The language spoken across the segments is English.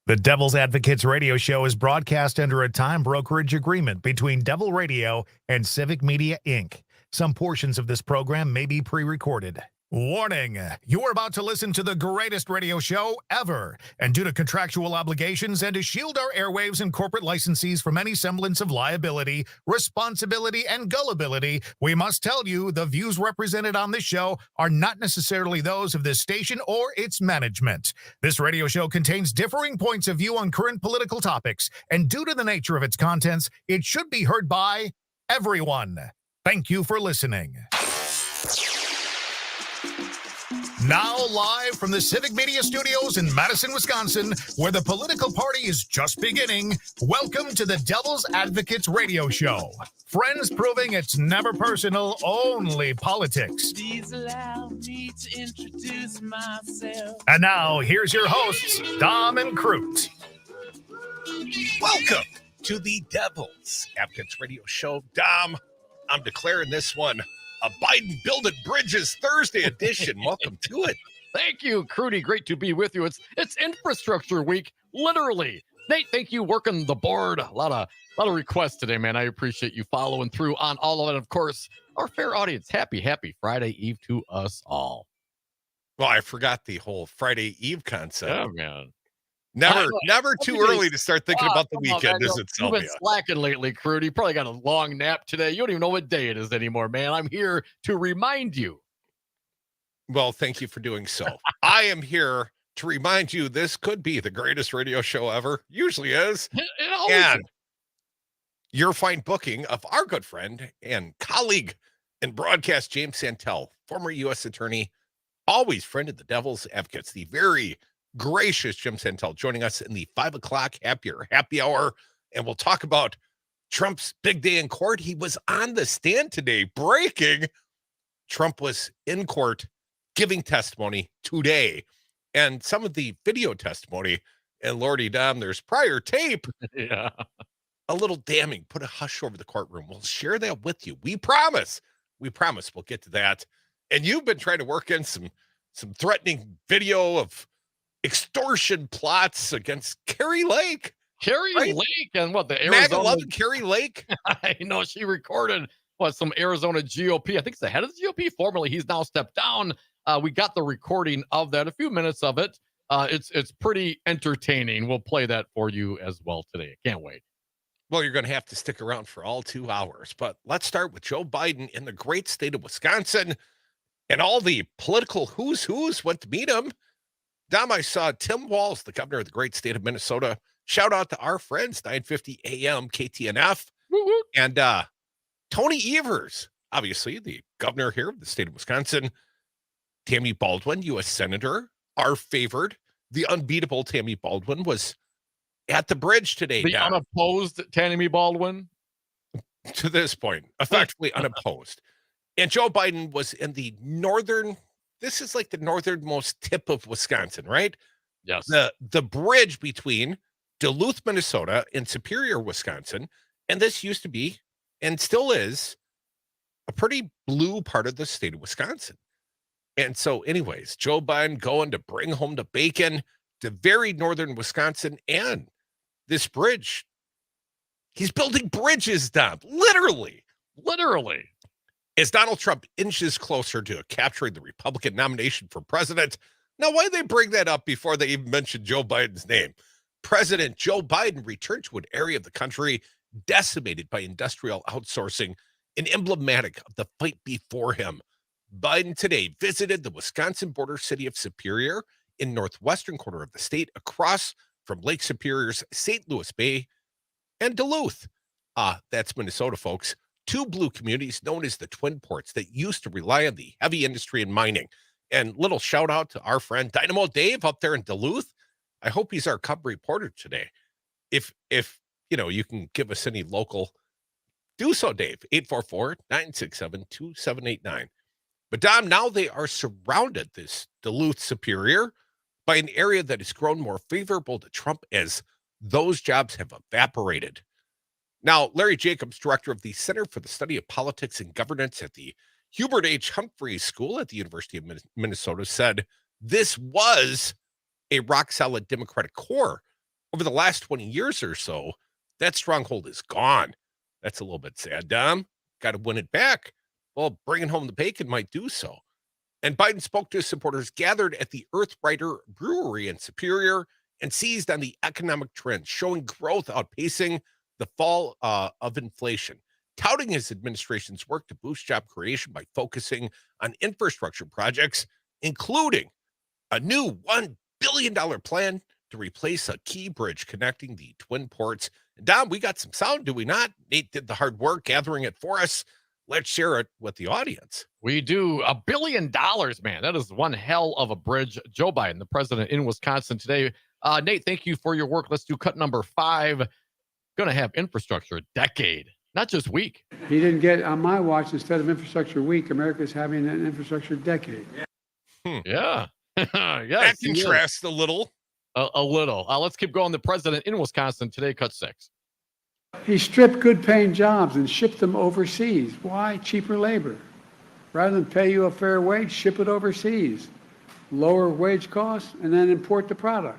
The Devil's Advocates radio show is broadcast under a time brokerage agreement between Devil Radio and Civic Media, Inc. Some portions of this program may be pre-recorded. Warning, you are about to listen to the greatest radio show ever. And due to contractual obligations and to shield our airwaves and corporate licensees from any semblance of liability, responsibility, and gullibility, we must tell you the views represented on this show are not necessarily those of this station or its management. This radio show contains differing points of view on current political topics, and due to the nature of its contents, it should be heard by everyone. Thank you for listening. Now live from the Civic Media Studios in Madison, Wisconsin, where the political party is just beginning, welcome to the Devil's Advocates radio show. Friends proving it's never personal, only politics. Please allow me to introduce myself. And now, here's your hosts, Dom and Crute. Welcome to the Devil's Advocates radio show. Dom, I'm declaring this one a Biden Building Bridges Thursday edition. Welcome to it. Thank you, Crute. Great to be with you. It's infrastructure week, literally. Nate, thank you working the board. A lot of requests today, man. I appreciate you following through on all of it. Of course, our fair audience, happy Friday Eve to us all. Well, I forgot the whole Friday Eve concept. Yeah, man. Never too early to start thinking about the weekend, is it, Sylvia? You've been slacking lately, Crute. You probably got a long nap today. You don't even know what day it is anymore, man. I'm here to remind you. Well, thank you for doing so. I am here to remind you this could be the greatest radio show ever. Usually is. It always And is. your fine booking of our good friend and colleague in broadcast, James Santel, former U.S. attorney, always friend of the Devil's Advocates, the very gracious Jim Santel, joining us in the 5 o'clock happy hour. And we'll talk about Trump's big day in court. He was on the stand today, breaking. Trump was in court giving testimony today. And some of the video testimony, and Lordy Dom, there's prior tape. Yeah. A little damning. Put a hush over the courtroom. We'll share that with you. We promise. We'll get to that. And you've been trying to work in some threatening video of extortion plots against Carrie Lake. Lake and what, the Arizona... MAGA-loving Carrie Lake. I know she recorded some Arizona GOP. I think it's the head of the GOP. Formerly, he's now stepped down. We got the recording of that, a few minutes of it. It's pretty entertaining. We'll play that for you as well today. I can't wait. Well, you're going to have to stick around for all 2 hours. But let's start with Joe Biden in the great state of Wisconsin. And all the political who's went to meet him. Dom, I saw Tim Walz, the governor of the great state of Minnesota. Shout out to our friends, 950 AM KTNF. Woo-woo. And Tony Evers, obviously the governor here of the state of Wisconsin. Tammy Baldwin, U.S. Senator, our favored. The unbeatable Tammy Baldwin was at the bridge today. The unopposed Tammy Baldwin? To this point, effectively unopposed. And Joe Biden was in the this is like the northernmost tip of Wisconsin, right? Yes. The bridge between Duluth, Minnesota and Superior, Wisconsin. And this used to be, and still is, a pretty blue part of the state of Wisconsin. And so anyways, Joe Biden going to bring home the bacon to very northern Wisconsin and this bridge. He's building bridges, Dom, literally. As Donald Trump inches closer to capturing the Republican nomination for president. Now, why they bring that up before they even mention Joe Biden's name? President Joe Biden returned to an area of the country decimated by industrial outsourcing and emblematic of the fight before him. Biden today visited the Wisconsin border city of Superior in northwestern corner of the state, across from Lake Superior's St. Louis Bay and Duluth. That's Minnesota, folks. 2 blue communities known as the Twin Ports that used to rely on the heavy industry and mining. And little shout out to our friend Dynamo Dave up there in Duluth. I hope he's our cub reporter today. If you can give us any local, do so, Dave. 844-967-2789. But Dom, now they are surrounded, this Duluth Superior, by an area that has grown more favorable to Trump as those jobs have evaporated. Now, Larry Jacobs, director of the Center for the Study of Politics and Governance at the Hubert H. Humphrey School at the University of Minnesota, said this was a rock-solid Democratic core over the last 20 years or so, that stronghold is gone. That's a little bit sad, Dom. Got to win it back. Well, bringing home the bacon might do so. And Biden spoke to his supporters gathered at the Earthbrighter Brewery in Superior and seized on the economic trends, showing growth outpacing the fall of inflation, touting his administration's work to boost job creation by focusing on infrastructure projects, including a new $1 billion plan to replace a key bridge connecting the Twin Ports. And Dom, we got some sound, do we not? Nate did the hard work gathering it for us. Let's share it with the audience. We do. $1 billion, man. That is one hell of a bridge. Joe Biden, the president in Wisconsin today. Nate, thank you for your work. Let's do cut number 5. Going to have infrastructure a decade, not just week. He didn't get on my watch. Instead of infrastructure week, America's having an infrastructure decade. Yeah. Yes, That contrasts a little. A little. Let's keep going. The president in Wisconsin today, cut 6. He stripped good-paying jobs and shipped them overseas. Why? Cheaper labor. Rather than pay you a fair wage, ship it overseas. Lower wage costs, and then import the product.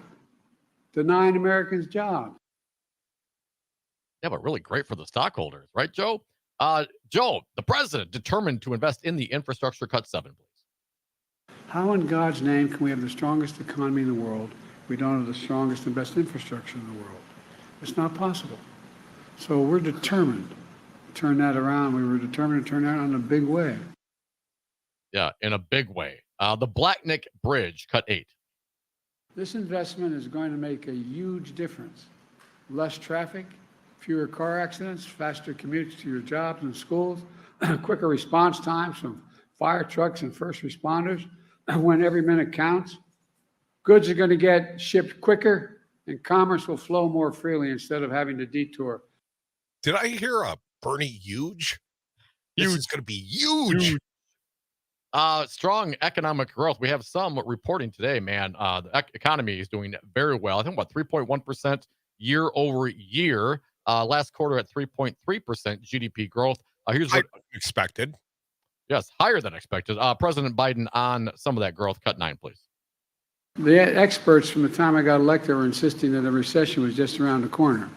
Denying Americans jobs. Yeah, but really great for the stockholders, right, Joe? Joe, the president determined to invest in the infrastructure. Cut 7, please. How in God's name can we have the strongest economy in the world if we don't have the strongest and best infrastructure in the world? It's not possible. So we're determined to turn that around. We were determined to turn that around in a big way. Yeah, in a big way. The Blackneck Bridge, cut 8. This investment is going to make a huge difference. Less traffic, fewer car accidents, faster commutes to your jobs and schools, quicker response times from fire trucks and first responders when every minute counts. Goods are going to get shipped quicker and commerce will flow more freely instead of having to detour. Did I hear a Bernie huge? This is going to be huge. Strong economic growth. We have some reporting today, man. The economy is doing very well. I think, 3.1% year over year. Last quarter at 3.3% GDP growth. Here's what expected. Yes, higher than expected. President Biden on some of that growth. Cut 9, please. The experts from the time I got elected were insisting that a recession was just around the corner.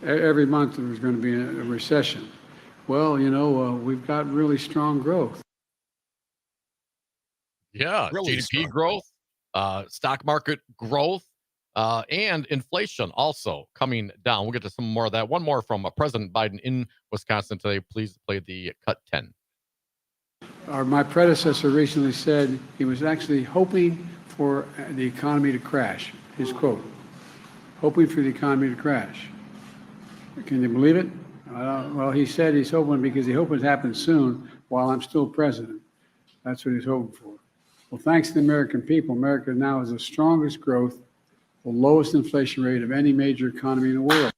Every month there was going to be a recession. Well, we've got really strong growth. Yeah, Really GDP growth, stock market growth, and inflation also coming down. We'll get to some more of that. One more from President Biden in Wisconsin today. Please play the cut 10. My predecessor recently said he was actually hoping for the economy to crash. His quote, hoping for the economy to crash. Can you believe it? Well, he said he's hoping because he hopes it happens soon while I'm still president. That's what he's hoping for. Well, thanks to the American people, America now has the strongest growth, the lowest inflation rate of any major economy in the world.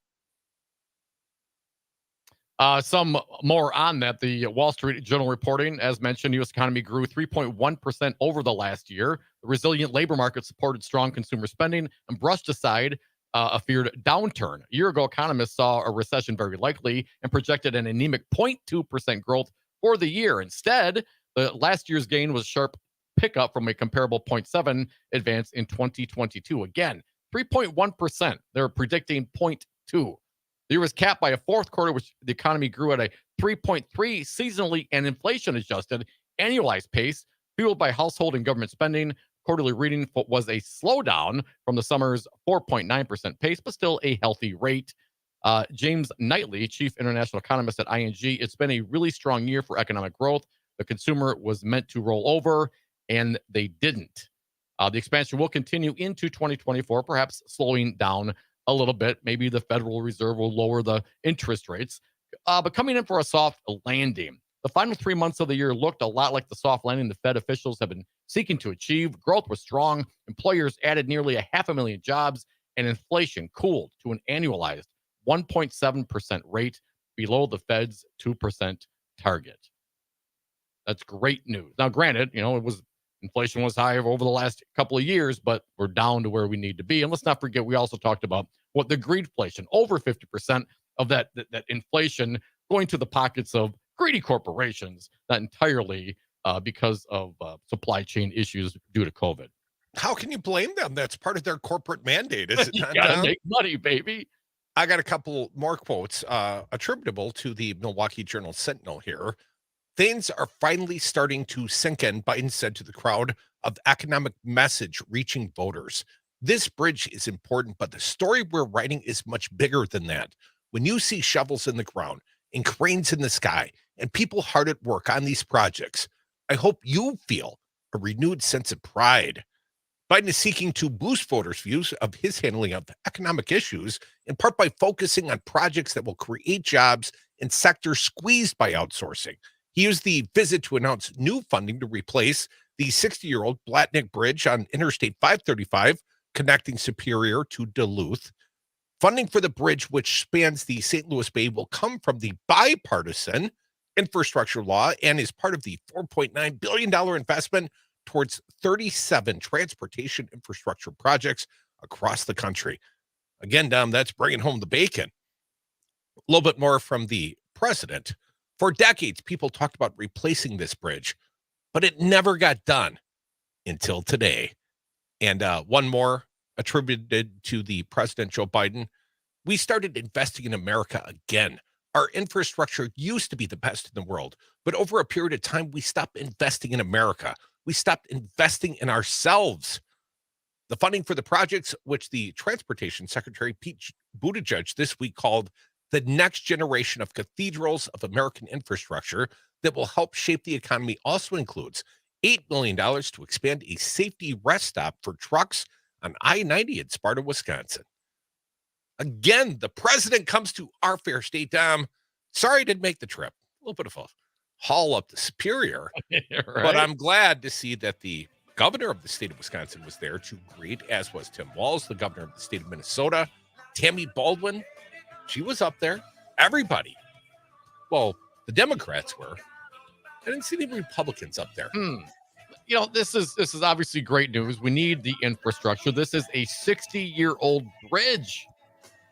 Some more on that. The Wall Street Journal reporting, as mentioned, U.S. economy grew 3.1% over the last year. The resilient labor market supported strong consumer spending and brushed aside a feared downturn. A year ago, economists saw a recession very likely and projected an anemic 0.2% growth for the year. Instead, the last year's gain was sharp pickup from a comparable 0.7 advance in 2022. Again, 3.1%. They're predicting 0.2. The year was capped by a fourth quarter, which the economy grew at a 3.3 seasonally and inflation adjusted annualized pace, fueled by household and government spending. Quarterly reading was a slowdown from the summer's 4.9% pace, but still a healthy rate. James Knightley, chief international economist at ING, it's been a really strong year for economic growth. The consumer was meant to roll over, and they didn't. The expansion will continue into 2024, perhaps slowing down a little bit. Maybe the Federal Reserve will lower the interest rates, but coming in for a soft landing. The final 3 months of the year looked a lot like the soft landing the Fed officials have been seeking to achieve. Growth was strong. Employers added nearly 500,000 jobs, and inflation cooled to an annualized 1.7% rate, below the Fed's 2% target. That's great news. Now, granted, inflation was high over the last couple of years, but we're down to where we need to be. And let's not forget, we also talked about what the greedflation, over 50% of that inflation going to the pockets of greedy corporations, not entirely because of supply chain issues due to COVID. How can you blame them? That's part of their corporate mandate, is it You not? gotta Dom? make money, baby. I got a couple more quotes attributable to the Milwaukee Journal Sentinel here. Things are finally starting to sink in, Biden said to the crowd, of economic message reaching voters. This bridge is important, but the story we're writing is much bigger than that. When you see shovels in the ground and cranes in the sky and people hard at work on these projects, I hope you feel a renewed sense of pride. Biden is seeking to boost voters' views of his handling of economic issues, in part by focusing on projects that will create jobs in sectors squeezed by outsourcing. He used the visit to announce new funding to replace the 60-year-old Blatnick Bridge on Interstate 535, connecting Superior to Duluth. Funding for the bridge, which spans the St. Louis Bay, will come from the bipartisan infrastructure law and is part of the $4.9 billion investment towards 37 transportation infrastructure projects across the country. Again, Dom, that's bringing home the bacon. A little bit more from the president. For decades, people talked about replacing this bridge, but it never got done until today. And one more attributed to the President Joe Biden. We started investing in America again. Our infrastructure used to be the best in the world, but over a period of time, we stopped investing in America. We stopped investing in ourselves. The funding for the projects, which the Transportation Secretary Pete Buttigieg this week called the next generation of cathedrals of American infrastructure that will help shape the economy, also includes $8 million to expand a safety rest stop for trucks on I-90 in Sparta, Wisconsin. Again, the president comes to our fair state, Dom. Sorry I didn't make the trip. A little bit of a haul up to Superior. Right? But I'm glad to see that the governor of the state of Wisconsin was there to greet, as was Tim Walz, the governor of the state of Minnesota. Tammy Baldwin, she was up there. Everybody. Well, the Democrats were. I didn't see any Republicans up there. You know, this is obviously great news. We need the infrastructure. This is a 60-year-old bridge.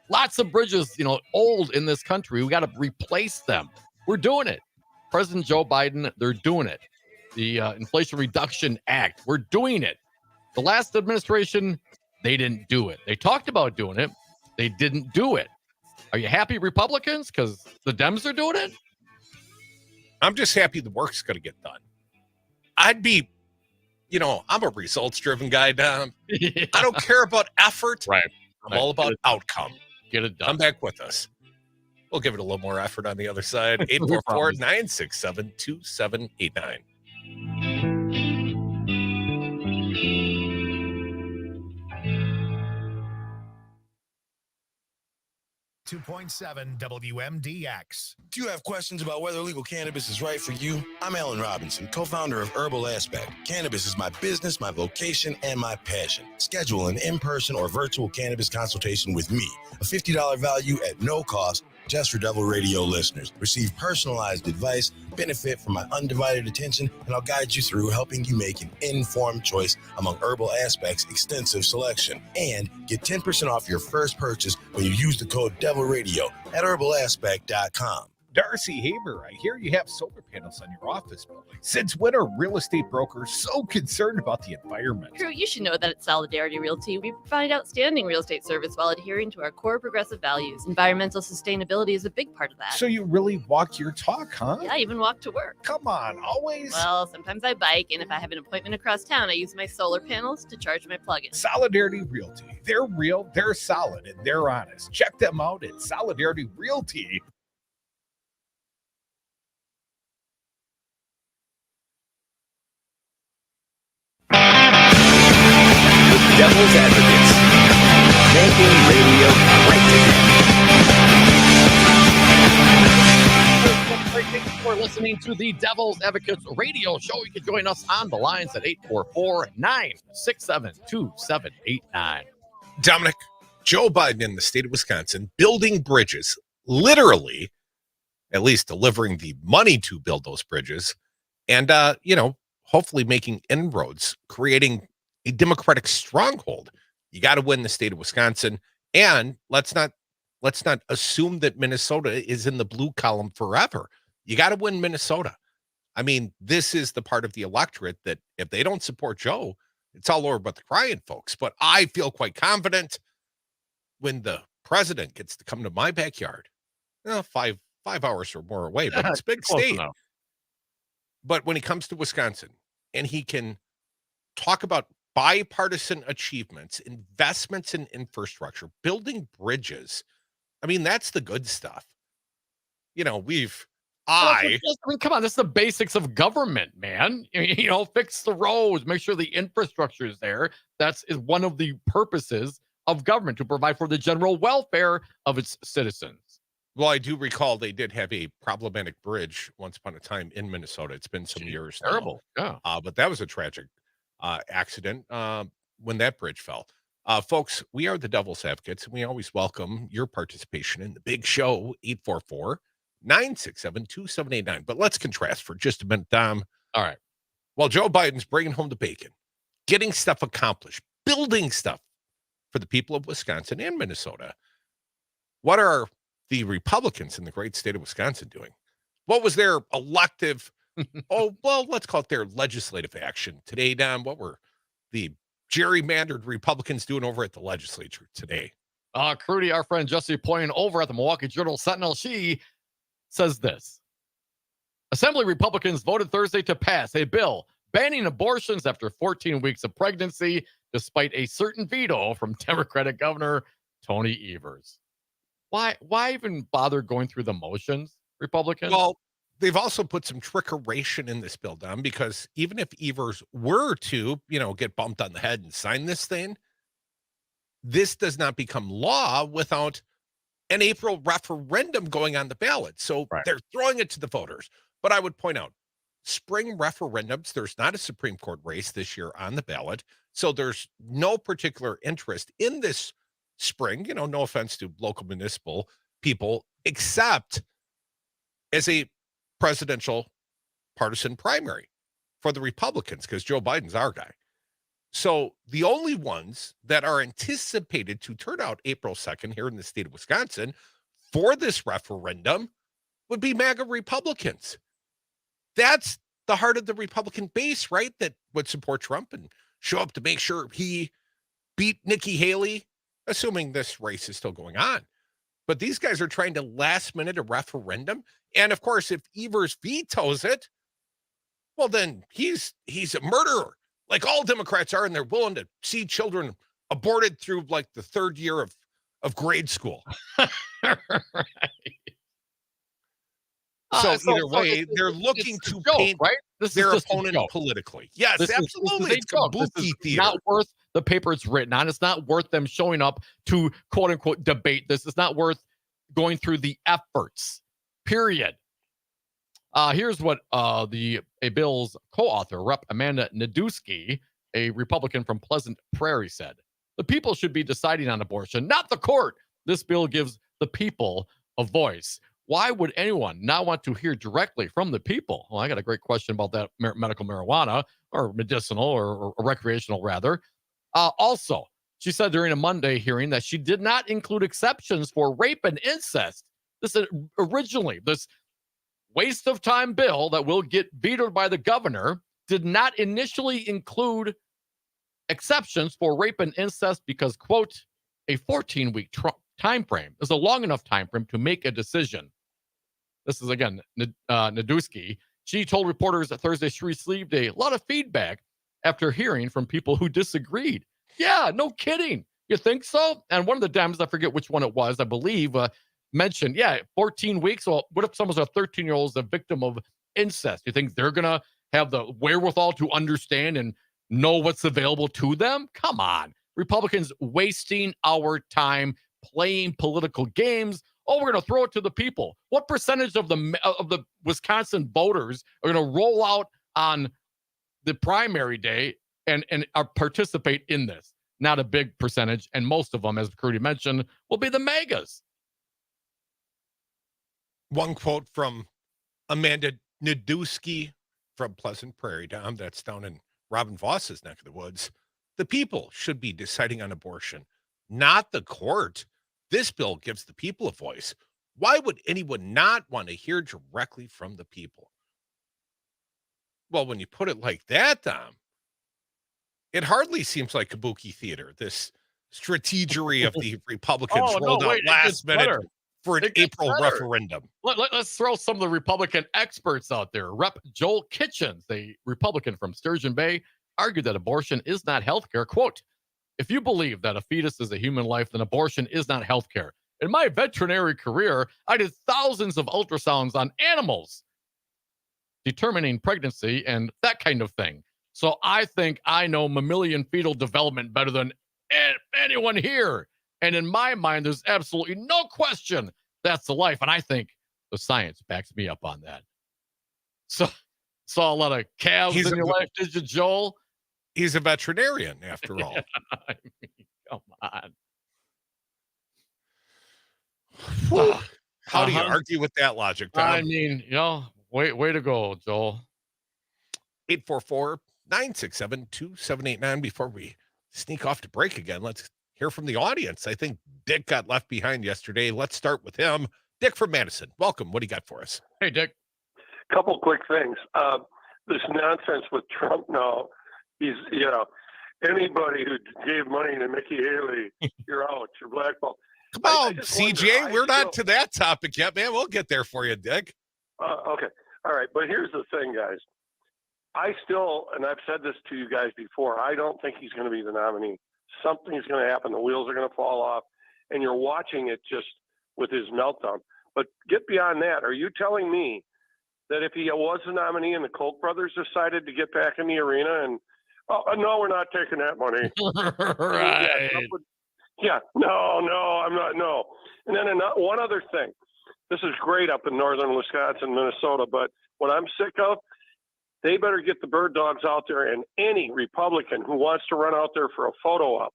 Lots of bridges, you know, old in this country. We got to replace them. We're doing it. President Joe Biden, they're doing it. The Inflation Reduction Act, we're doing it. The last administration, they didn't do it. They talked about doing it. They didn't do it. Are you happy, Republicans? Because the Dems are doing it? I'm just happy the work's going to get done. I'd be, you know, I'm a results-driven guy, Dom. Yeah. I don't care about effort. Right. I'm all about outcome. Get it done. Come back with us. We'll give it a little more effort on the other side. 844-967-2789. 2.7 WMDX. Do you have questions about whether legal cannabis is right for you? I'm Alan Robinson, co-founder of Herbal Aspect. Cannabis is my business, my vocation, and my passion. Schedule an in-person or virtual cannabis consultation with me. A $50 value at no cost, just for Devil Radio listeners. Receive personalized advice, benefit from my undivided attention, and I'll guide you through helping you make an informed choice among Herbal Aspect's extensive selection. And get 10% off your first purchase when you use the code Devil Radio at herbalaspect.com. Darcy Haber, I hear you have solar panels on your office building. Since when are real estate brokers so concerned about the environment? Crute, you should know that at Solidarity Realty, we provide outstanding real estate service while adhering to our core progressive values. Environmental sustainability is a big part of that. So you really walk your talk, huh? Yeah, I even walk to work. Come on, always. Well, sometimes I bike, and if I have an appointment across town, I use my solar panels to charge my plug-in. Solidarity Realty. They're real, they're solid, and they're honest. Check them out at Solidarity Realty. Devil's Advocates, making radio great again. Thank you for listening to the Devil's Advocates radio show. You can join us on the lines at 844-967-2789. Dominic, Joe Biden in the state of Wisconsin building bridges, literally, at least delivering the money to build those bridges, and hopefully making inroads, creating a Democratic stronghold. You got to win the state of Wisconsin, and let's not assume that Minnesota is in the blue column forever. You got to win Minnesota. I mean, this is the part of the electorate that if they don't support Joe, it's all over but the crying, folks. But I feel quite confident when the president gets to come to my backyard. Well, five hours or more away, but it's a big Close state. enough. But when he comes to Wisconsin and he can talk about bipartisan achievements, investments in infrastructure, building bridges, I mean, that's the good stuff. You know, I mean, come on, this is the basics of government, man. You know, fix the roads, make sure the infrastructure is there. That's one of the purposes of government, to provide for the general welfare of its citizens. Well, I do recall they did have a problematic bridge once upon a time in Minnesota. It's been some years now. Terrible. Yeah. But that was a tragic accident when that bridge fell. Folks, we are the Devil's Advocates, and we always welcome your participation in the big show, 844-967-2789. But let's contrast for just a minute, Dom. All right. While Joe Biden's bringing home the bacon, getting stuff accomplished, building stuff for the people of Wisconsin and Minnesota, what are the Republicans in the great state of Wisconsin doing? What was their elective, let's call it their legislative action today, Dom? What were the gerrymandered Republicans doing over at the legislature today? Crute, our friend Jesse Poyen over at the Milwaukee Journal Sentinel, she says this. Assembly Republicans voted Thursday to pass a bill banning abortions after 14 weeks of pregnancy, despite a certain veto from Democratic Governor Tony Evers. Why even bother going through the motions, Republicans? Well, they've also put some trickeration in this bill, Dom, because even if Evers were to, get bumped on the head and sign this thing, this does not become law without an April referendum going on the ballot. So They're throwing it to the voters. But I would point out, spring referendums, there's not a Supreme Court race this year on the ballot. So there's no particular interest in this spring, no offense to local municipal people, except as a presidential partisan primary for the Republicans, because Joe Biden's our guy. So the only ones that are anticipated to turn out April 2nd here in the state of Wisconsin for this referendum would be MAGA Republicans. That's the heart of the Republican base, right? That would support Trump and show up to make sure he beat Nikki Haley, assuming this race is still going on. But these guys are trying to last minute a referendum. And of course, if Evers vetoes it, well, then he's a murderer, like all Democrats are, and they're willing to see children aborted through like the third year of grade school. So either way, they're looking to paint their opponent politically. Yes, absolutely. It's kabuki theater. Not worth the paper it's written on. It's not worth them showing up to quote unquote debate this. It's not worth going through the efforts. Period. Here's what a bill's co-author, Rep. Amanda Nadusky, a Republican from Pleasant Prairie, said. The people should be deciding on abortion, not the court. This bill gives the people a voice. Why would anyone not want to hear directly from the people? Well, I got a great question about that medical marijuana, or medicinal, or recreational, rather. Also, she said during a Monday hearing that she did not include exceptions for rape and incest. This waste of time bill that will get vetoed by the governor did not initially include exceptions for rape and incest because, quote, a 14-week time frame is a long enough time frame to make a decision. This is, again, Nadusky. She told reporters that Thursday she received a lot of feedback after hearing from people who disagreed. Yeah, no kidding. You think so? And one of the Dems, I forget which one it was, I believe, mentioned, 14 weeks. Well, what if someone's a 13-year-old is a victim of incest? You think they're going to have the wherewithal to understand and know what's available to them? Come on. Republicans wasting our time playing political games. Oh, we're going to throw it to the people. What percentage of the Wisconsin voters are going to roll out on the primary day and participate in this? Not a big percentage, and most of them, as Crute mentioned, will be the MAGAs. One quote from Amanda Nadusky from Pleasant Prairie, Dom, that's down in Robin Voss's neck of the woods. The people should be deciding on abortion, not the court. This bill gives the people a voice. Why would anyone not want to hear directly from the people? Well, when you put it like that, Dom, It hardly seems like kabuki theater, this strategery of the Republicans Oh, no, rolled out wait, it last gets minute better. for an It gets April better. referendum. Let's throw some of the Republican experts out there. Rep. Joel Kitchens, a Republican from Sturgeon Bay, argued that abortion is not health care. Quote, if you believe that a fetus is a human life, then abortion is not health care. In my veterinary career, I did thousands of ultrasounds on animals determining pregnancy and that kind of thing. So I think I know mammalian fetal development better than anyone here. And in my mind, there's absolutely no question that's the life. And I think the science backs me up on that. So saw a lot of calves in your life, did you, Joel? He's a veterinarian, after all. I mean, come on. How do you argue with that logic, Tom? I mean, way to go, Joel. 844-967-2789. Before we sneak off to break again, let's hear from the audience. I think Dick got left behind yesterday. Let's start with him. Dick from Madison, welcome. What do you got for us? Hey, Dick. Couple quick things. This nonsense with Trump now, he's, anybody who gave money to Nikki Haley, you're out, you're blackballed. Come on, CJ, we're not to that topic yet, man. We'll get there for you, Dick. Okay. All right. But here's the thing, guys. I still, and I've said this to you guys before, I don't think he's going to be the nominee. Something's going to happen. The wheels are going to fall off, and you're watching it just with his meltdown. But get beyond that. Are you telling me that if he was the nominee and the Koch brothers decided to get back in the arena and, no, we're not taking that money. Right. No, I'm not. No. And then one other thing. This is great up in northern Wisconsin, Minnesota, but what I'm sick of, they better get the bird dogs out there, and any Republican who wants to run out there for a photo op,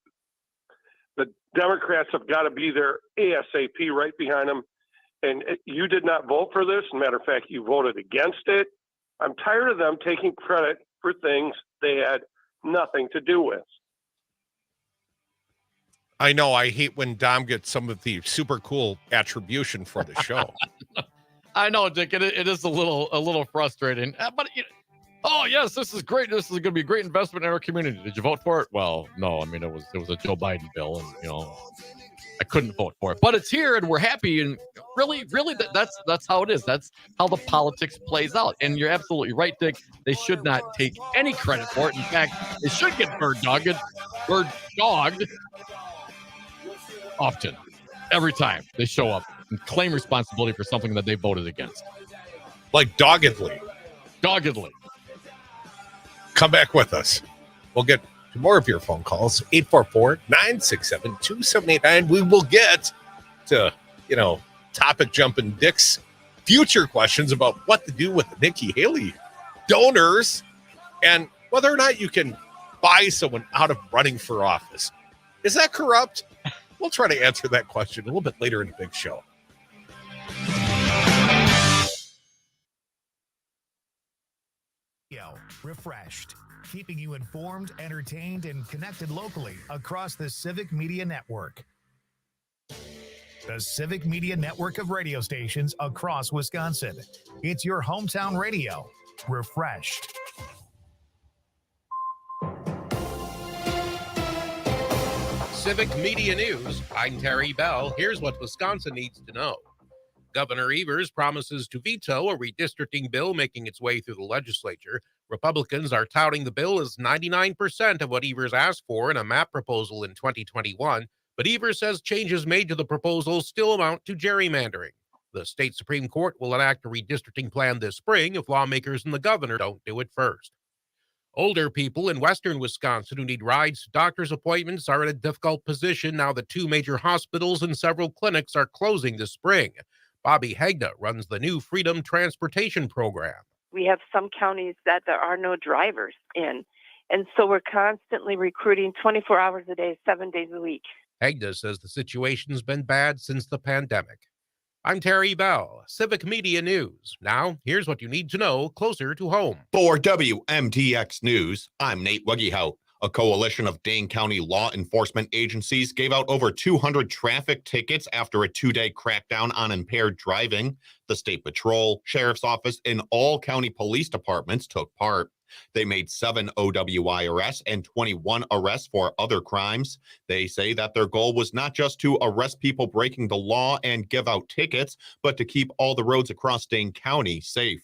the Democrats have got to be there ASAP right behind them. And you did not vote for this. As a matter of fact, you voted against it. I'm tired of them taking credit for things they had nothing to do with. I know. I hate when Dom gets some of the super cool attribution for the show. I know, Dick. It is a little frustrating. But yes, this is great. This is going to be a great investment in our community. Did you vote for it? Well, no. I mean, it was a Joe Biden bill, and I couldn't vote for it. But it's here, and we're happy. And really, that's how it is. That's how the politics plays out. And you're absolutely right, Dick. They should not take any credit for it. In fact, they should get bird dogged often, every time they show up and claim responsibility for something that they voted against. Like doggedly. Come back with us. We'll get to more of your phone calls. 844-967-2789. We will get to, topic jumping Dick's future questions about what to do with the Nikki Haley donors and whether or not you can buy someone out of running for office. Is that corrupt? We'll try to answer that question a little bit later in the big show. Refreshed, keeping you informed, entertained, and connected locally across the Civic Media Network. The Civic Media Network of radio stations across Wisconsin. It's your hometown radio. Refreshed. Civic Media News. I'm Terry Bell. Here's what Wisconsin needs to know. Governor Evers promises to veto a redistricting bill making its way through the legislature. Republicans are touting the bill as 99% of what Evers asked for in a map proposal in 2021, but Evers says changes made to the proposal still amount to gerrymandering. The state Supreme Court will enact a redistricting plan this spring if lawmakers and the governor don't do it first. Older people in western Wisconsin who need rides to doctor's appointments are in a difficult position now that two major hospitals and several clinics are closing this spring. Bobby Hegda runs the new Freedom Transportation Program. We have some counties that there are no drivers in, and so we're constantly recruiting 24 hours a day, 7 days a week. Hegda says the situation's been bad since the pandemic. I'm Terry Bell, Civic Media News. Now, here's what you need to know closer to home. For WMTX News, I'm Nate Wuggyhout. A coalition of Dane County law enforcement agencies gave out over 200 traffic tickets after a 2-day crackdown on impaired driving. The State Patrol, Sheriff's Office, and all county police departments took part. They made 7 OWI arrests and 21 arrests for other crimes. They say that their goal was not just to arrest people breaking the law and give out tickets, but to keep all the roads across Dane County safe.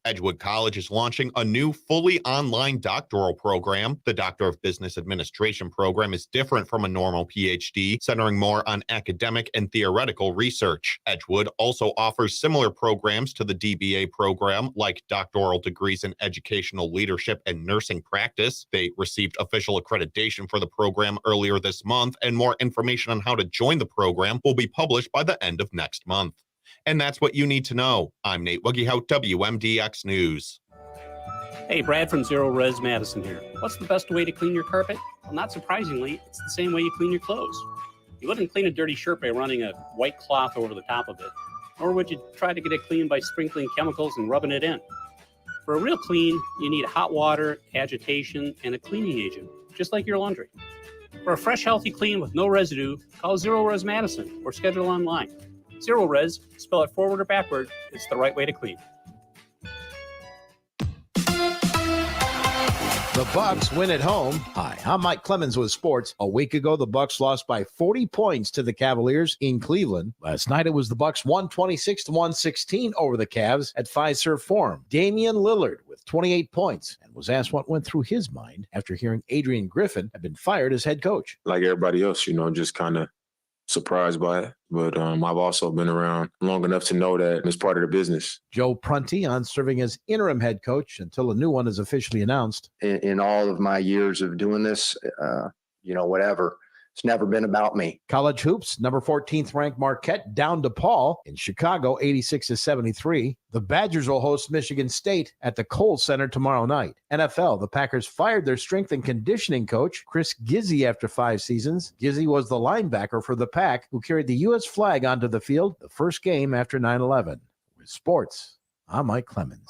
Edgewood College is launching a new fully online doctoral program. The Doctor of Business Administration program is different from a normal PhD, centering more on academic and theoretical research. Edgewood also offers similar programs to the DBA program, like doctoral degrees in educational leadership and nursing practice. They received official accreditation for the program earlier this month, and more information on how to join the program will be published by the end of next month. And that's what you need to know. I'm Nate Wuggehout, WMDX News. Hey, Brad from Zero Res Madison here. What's the best way to clean your carpet? Well, not surprisingly, it's the same way you clean your clothes. You wouldn't clean a dirty shirt by running a white cloth over the top of it, nor would you try to get it clean by sprinkling chemicals and rubbing it in. For a real clean, you need hot water, agitation, and a cleaning agent, just like your laundry. For a fresh, healthy clean with no residue, call Zero Res Madison or schedule online. Zero Res, spell it forward or backward, it's the right way to clean. The Bucks win at home. Hi, I'm Mike Clemens with sports. A week ago, the Bucks lost by 40 points to the Cavaliers in Cleveland. Last night, it was the Bucks 126-116 over the Cavs at Fiserv Forum. Damian Lillard with 28 points and was asked what went through his mind after hearing Adrian Griffin had been fired as head coach. Like everybody else, just kind of surprised by it. But I've also been around long enough to know that it's part of the business. Joe Prunty on serving as interim head coach until a new one is officially announced. In all of my years of doing this, whatever. It's never been about me. College hoops, number 14th ranked Marquette down to Paul in Chicago, 86-73. The Badgers will host Michigan State at the Kohl Center tomorrow night. NFL, the Packers fired their strength and conditioning coach, Chris Gizzi, after 5 seasons. Gizzi was the linebacker for the Pack who carried the U.S. flag onto the field the first game after 9/11. With sports, I'm Mike Clemens.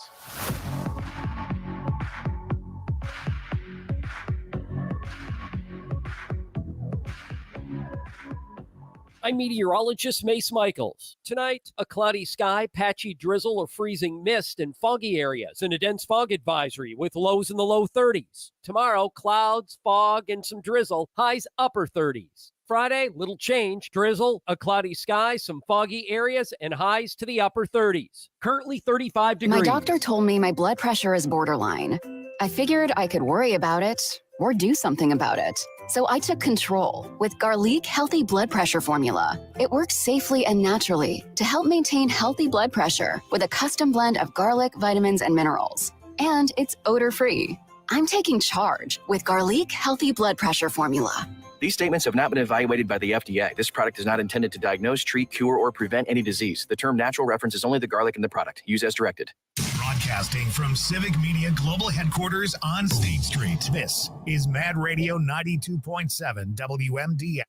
I'm meteorologist Mace Michaels. Tonight, a cloudy sky, patchy drizzle or freezing mist in foggy areas, and a dense fog advisory with lows in the low 30s. Tomorrow, clouds, fog, and some drizzle, highs upper 30s. Friday, little change, drizzle, a cloudy sky, some foggy areas, and highs to the upper 30s. Currently 35 degrees. My doctor told me my blood pressure is borderline. I figured I could worry about it or do something about it. So I took control with Garlic Healthy Blood Pressure Formula. It works safely and naturally to help maintain healthy blood pressure with a custom blend of garlic, vitamins, and minerals. And it's odor-free. I'm taking charge with Garlic Healthy Blood Pressure Formula. These statements have not been evaluated by the FDA. This product is not intended to diagnose, treat, cure, or prevent any disease. The term natural references only the garlic in the product. Use as directed. Broadcasting from Civic Media Global Headquarters on State Street. This is Mad Radio 92.7 WMDX.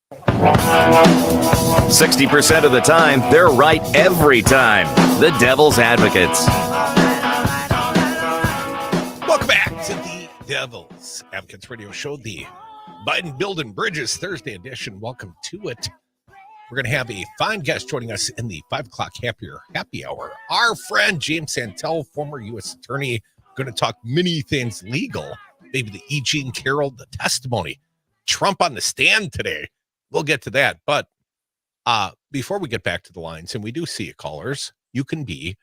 %60 of the time, they're right every time. The Devil's Advocates. Welcome back to the Devil's Advocates Radio Show, the Biden Building Bridges Thursday edition. Welcome to it. We're going to have a fine guest joining us in the 5 o'clock happy hour. Our friend James Santel, former U.S. attorney, going to talk many things legal. Maybe the E. Jean Carroll, the testimony. Trump on the stand today. We'll get to that. But before we get back to the lines, and we do see you callers, you can be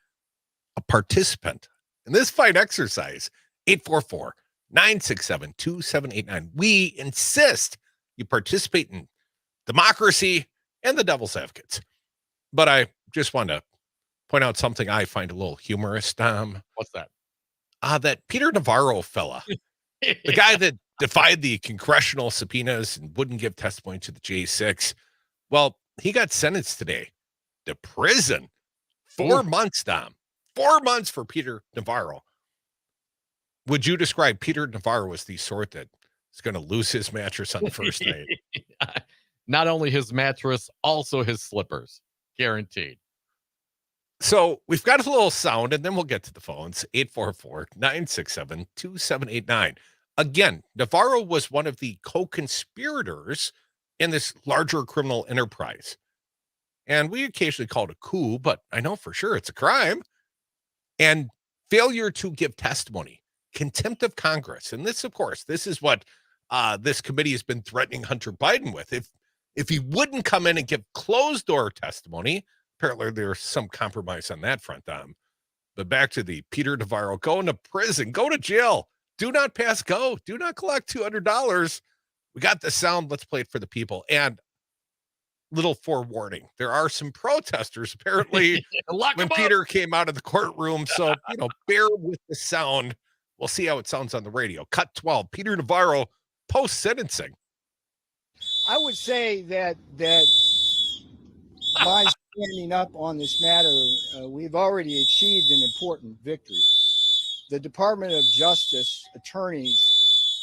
a participant in this fine exercise. 844-967-2789. We insist you participate in democracy and the Devil's Advocates. But I just want to point out something I find a little humorous, Dom. What's that? That Peter Navarro fella, the guy that defied the congressional subpoenas and wouldn't give testimony to the J6. Well, he got sentenced today to prison. 4 months, Dom. 4 months for Peter Navarro. Would you describe Peter Navarro as the sort that is going to lose his mattress on the first night? Not only his mattress, also his slippers. Guaranteed. So we've got a little sound, and then we'll get to the phones. 844-967-2789. Again, Navarro was one of the co-conspirators in this larger criminal enterprise. and we occasionally call it a coup, but I know for sure it's a crime. And failure to give testimony, contempt of Congress. And this, of course, this is what this committee has been threatening Hunter Biden with. If he wouldn't come in and give closed door testimony, apparently there's some compromise on that front, Dom. But back to the Peter Navarro, going to prison, go to jail, do not pass go, do not collect $200. We got the sound. Let's play it for the people. And little forewarning, there are some protesters apparently when Peter came out of the courtroom. So, bear with the sound. We'll see how it sounds on the radio. Cut 12, Peter Navarro, post-sentencing. I would say that by standing up on this matter, we've already achieved an important victory. The Department of Justice attorneys,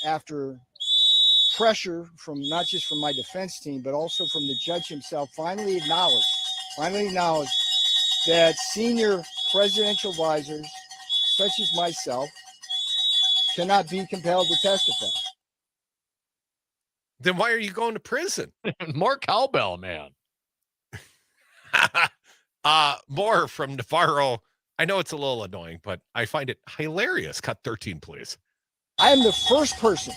after pressure from not just from my defense team, but also from the judge himself, finally acknowledged that senior presidential advisors, such as myself, cannot be compelled to testify. Then why are you going to prison? More cowbell, man. More from Navarro. I know it's a little annoying, but I find it hilarious. Cut 13, please. I am the first person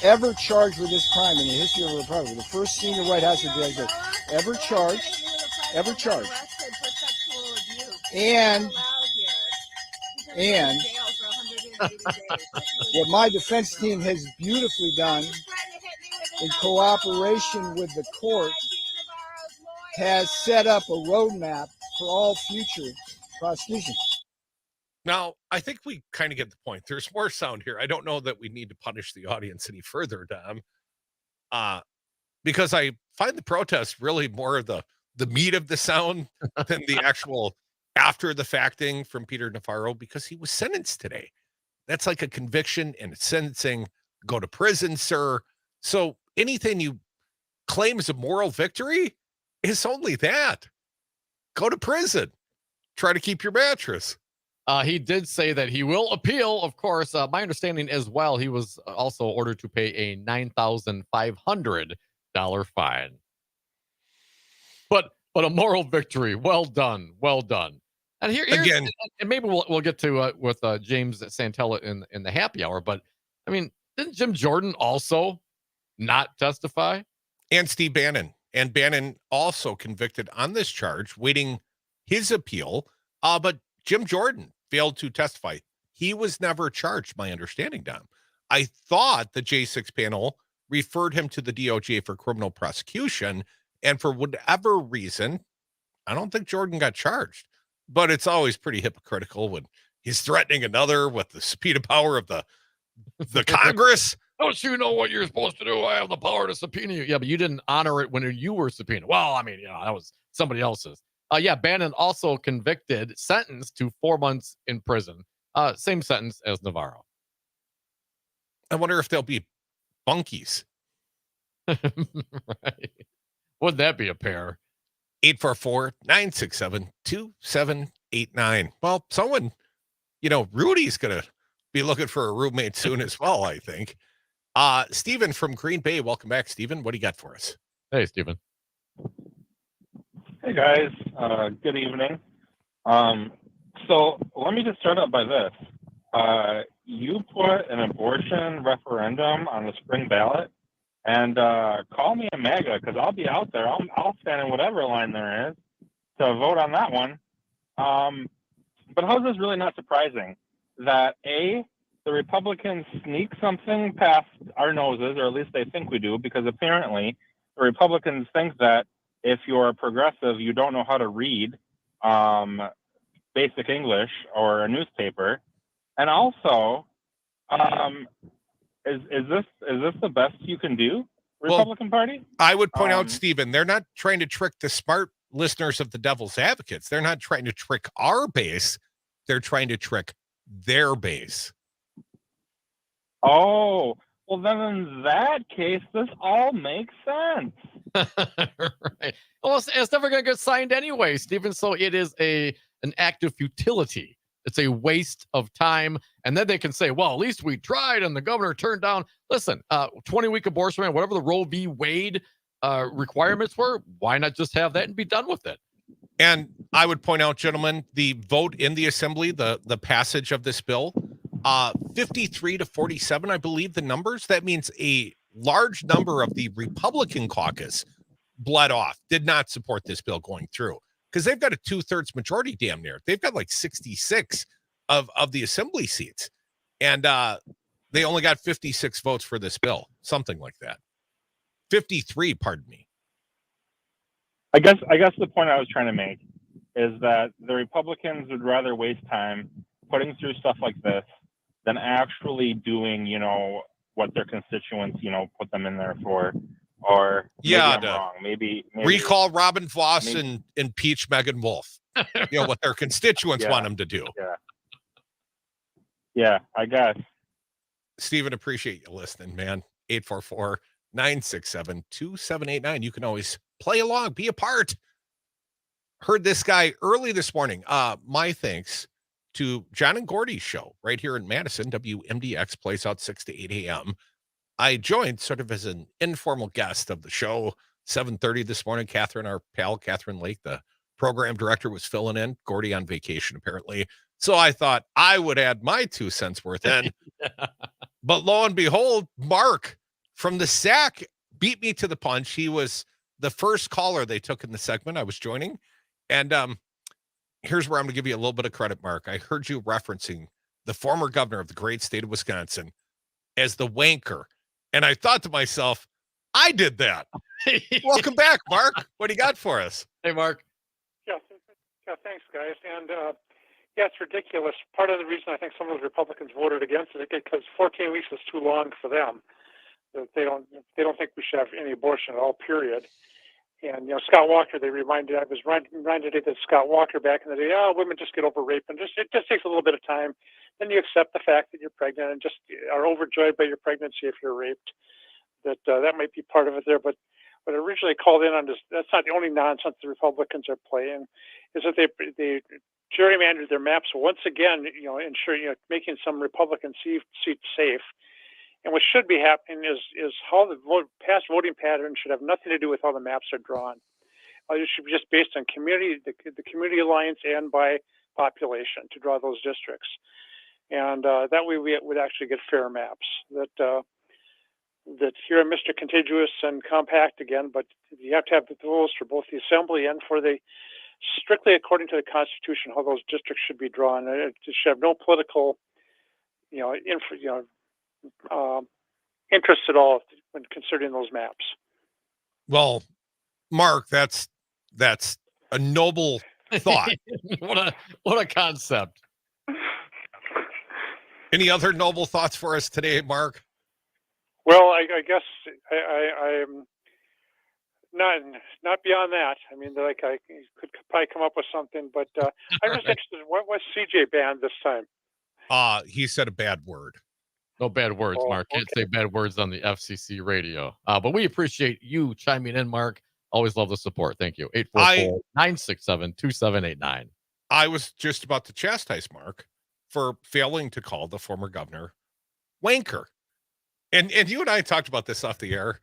ever charged with this crime in the history of the Republic. The first senior White House executive ever charged. And what my defense team has beautifully done in cooperation with the court has set up a roadmap for all future prosecutions. Now, I think we kind of get the point. There's more sound here. I don't know that we need to punish the audience any further, Dom, because I find the protest really more of the meat of the sound than the actual after the facting from Peter Navarro, because he was sentenced today. That's like a conviction and a sentencing. Go to prison, sir. So anything you claim as a moral victory is only that. Go to prison. Try to keep your mattress. He did say that he will appeal. Of course, my understanding as well, he was also ordered to pay a $9,500 fine. But a moral victory. Well done. Well done. And here's again, and maybe we'll get to with James Santella in the happy hour. But I mean, didn't Jim Jordan also not testify? And Steve Bannon. And Bannon also convicted on this charge, waiting his appeal. But Jim Jordan failed to testify. He was never charged, my understanding, Dom. I thought the J6 panel referred him to the DOJ for criminal prosecution. And for whatever reason, I don't think Jordan got charged. But it's always pretty hypocritical when he's threatening another with the subpoena power of the Congress. Don't you know what you're supposed to do? I have the power to subpoena you. Yeah, but you didn't honor it when you were subpoenaed. Well, I mean, that was somebody else's. Bannon also convicted, sentenced to 4 months in prison. Same sentence as Navarro. I wonder if they'll be bunkies. Right. Would that be a pair? 844-967-2789. Well, someone, Rudy's going to be looking for a roommate soon as well, I think. Stephen from Green Bay. Welcome back, Stephen. What do you got for us? Hey, Stephen. Hey, guys. Good evening. So let me just start out by this. You put an abortion referendum on the spring ballot, and call me a MAGA, because I'll be out there. I'll stand in whatever line there is to vote on that one. But how is this really not surprising? That, A, the Republicans sneak something past our noses, or at least they think we do, because apparently the Republicans think that if you're a progressive, you don't know how to read basic English or a newspaper. And also, is this the best you can do, Republican Party? I would point out, Stephen, they're not trying to trick the smart listeners of the Devil's Advocates. They're not trying to trick our base. They're trying to trick their base. Oh, well, then in that case, this all makes sense. Right. Well, it's never going to get signed anyway, Stephen. So it is an act of futility. It's a waste of time. And then they can say, well, at least we tried and the governor turned down. Listen, 20-week abortion ban, whatever the Roe v. Wade requirements were, why not just have that and be done with it? And I would point out, gentlemen, the vote in the assembly, the passage of this bill, 53 to 47, I believe the numbers. That means a large number of the Republican caucus bled off, did not support this bill going through, because they've got a 2/3 majority damn near. They've got like 66 of the assembly seats. And they only got 56 votes for this bill, something like that. 53, pardon me. I guess the point I was trying to make is that the Republicans would rather waste time putting through stuff like this than actually doing, what their constituents, put them in there for. Or maybe I'm wrong. Maybe recall Robin Voss and impeach Megan Wolf. What their constituents want them to do. Yeah, I guess. Stephen, appreciate you listening, man. 844-967-2789. You can always play along, be a part. Heard this guy early this morning. My thanks to John and Gordy's show right here in Madison. WMDX plays out 6 to 8 a.m. I joined sort of as an informal guest of the show, 7:30 this morning. Catherine, our pal, Catherine Lake, the program director, was filling in. Gordy on vacation, apparently. So I thought I would add my 2 cents worth in. But lo and behold, Mark from the SAC beat me to the punch. He was the first caller they took in the segment I was joining. And here's where I'm going to give you a little bit of credit, Mark. I heard you referencing the former governor of the great state of Wisconsin as the wanker. And I thought to myself, I did that. Welcome back, Mark. What do you got for us? Hey, Mark. Yeah, thanks, guys. And it's ridiculous. Part of the reason I think some of the Republicans voted against it because 14 weeks is too long for them. They don't think we should have any abortion at all. Period. And Scott Walker, I was reminded that Scott Walker back in the day. Women just get over rape, and it just takes a little bit of time. Then you accept the fact that you're pregnant and just are overjoyed by your pregnancy if you're raped. That might be part of it there, but what I originally called in on this, that's not the only nonsense the Republicans are playing, is that they gerrymandered their maps once again, ensuring, making some Republican seats safe. And what should be happening is how the past voting patterns should have nothing to do with how the maps are drawn. It should be just based on the community alliance and by population to draw those districts. And that way we would actually get fair maps. That here are Mr. Contiguous and compact again, but you have to have the rules for both the assembly and for the strictly according to the Constitution how those districts should be drawn. It should have no political, interest at all when considering those maps. Well, Mark, that's a noble thought. what a concept. Any other noble thoughts for us today, Mark? Well, I guess I'm not beyond that. I mean, I could probably come up with something, but I'm just interested. What was CJ banned this time? He said a bad word. No bad words, Mark. Can't say bad words on the FCC radio. But we appreciate you chiming in, Mark. Always love the support. Thank you. 844-967-2789. I was just about to chastise Mark for failing to call the former governor wanker. And you and I talked about this off the air.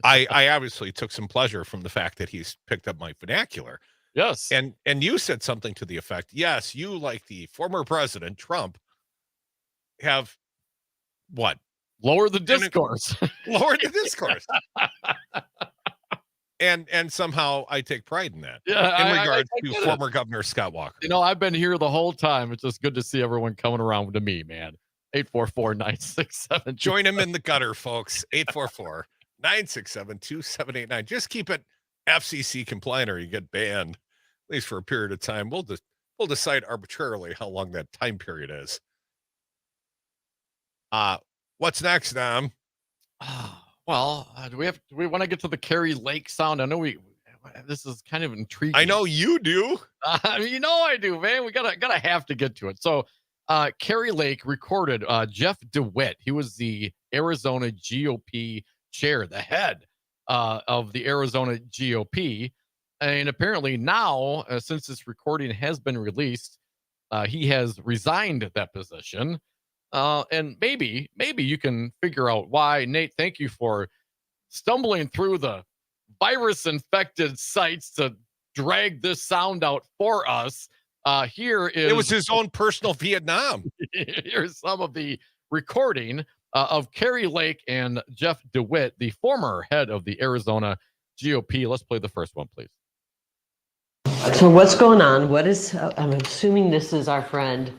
I obviously took some pleasure from the fact that he's picked up my vernacular. Yes. And you said something to the effect, yes, you, like the former president, Trump, have what? Lower the discourse. Lower the discourse. And somehow I take pride in that. Yeah, in regards I to get former Governor Scott Walker. I've been here the whole time. It's just good to see everyone coming around to me, man. 844-967. Join him in the gutter, folks. 844-967-2789. Just keep it FCC compliant or you get banned, at least for a period of time. We'll decide arbitrarily how long that time period is. What's next, Dom? Well, do we want to get to the Carrie Lake sound? I know this is kind of intriguing. I know you do. I do, man. We gotta have to get to it. So, Carrie Lake recorded Jeff DeWitt. He was the Arizona GOP chair, the head of the Arizona GOP. And apparently now, since this recording has been released, he has resigned that position. And maybe you can figure out why. Nate, thank you for stumbling through the virus-infected sites to drag this sound out for us. Here is... It was his own personal Vietnam. Here's some of the recording of Carrie Lake and Jeff DeWitt, the former head of the Arizona GOP. Let's play the first one, please. So what's going on? What is? I'm assuming this is our friend.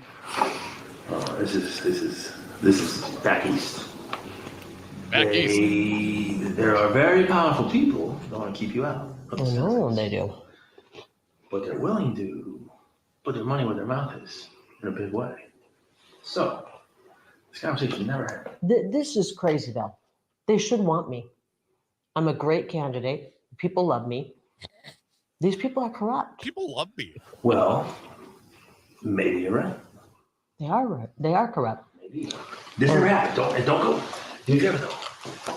This is back east. Back east. There are very powerful people that want to keep you out. Oh no, they do. But they're willing to put their money where their mouth is in a big way. So this conversation never happened. This is crazy, though. They should want me. I'm a great candidate. People love me. These people are corrupt. People love me. Well, maybe you're right. They are right. They are corrupt. Maybe. This never happened. Don't go. Do me a favor, though.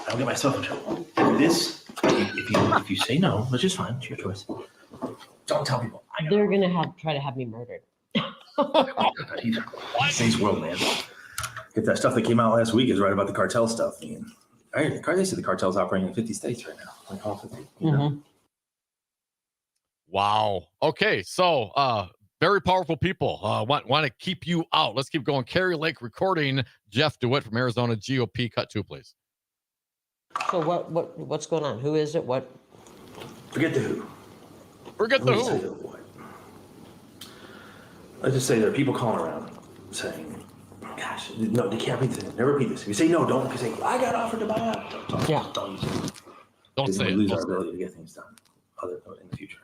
I'll get myself in trouble. If you say no, which is fine, it's your choice. Don't tell people. They're gonna try to have me murdered. He's today's world, man. If that stuff that came out last week is right about the cartel stuff, I mean, they said the cartel's operating in 50 states right now, like all 50. You know? Wow. Okay, so very powerful people want to keep you out. Let's keep going. Carrie Lake recording Jeff DeWitt from Arizona GOP. Cut 2, please. So what's going on? Who is it? What? Forget the who. Forget the who. Let's just say there are people calling around saying, gosh, no, they can't repeat this. Never repeat this. If you say no, don't. If you say, I got offered to buy out. Don't use it. Don't say it. We lose our ability to get things done in the future.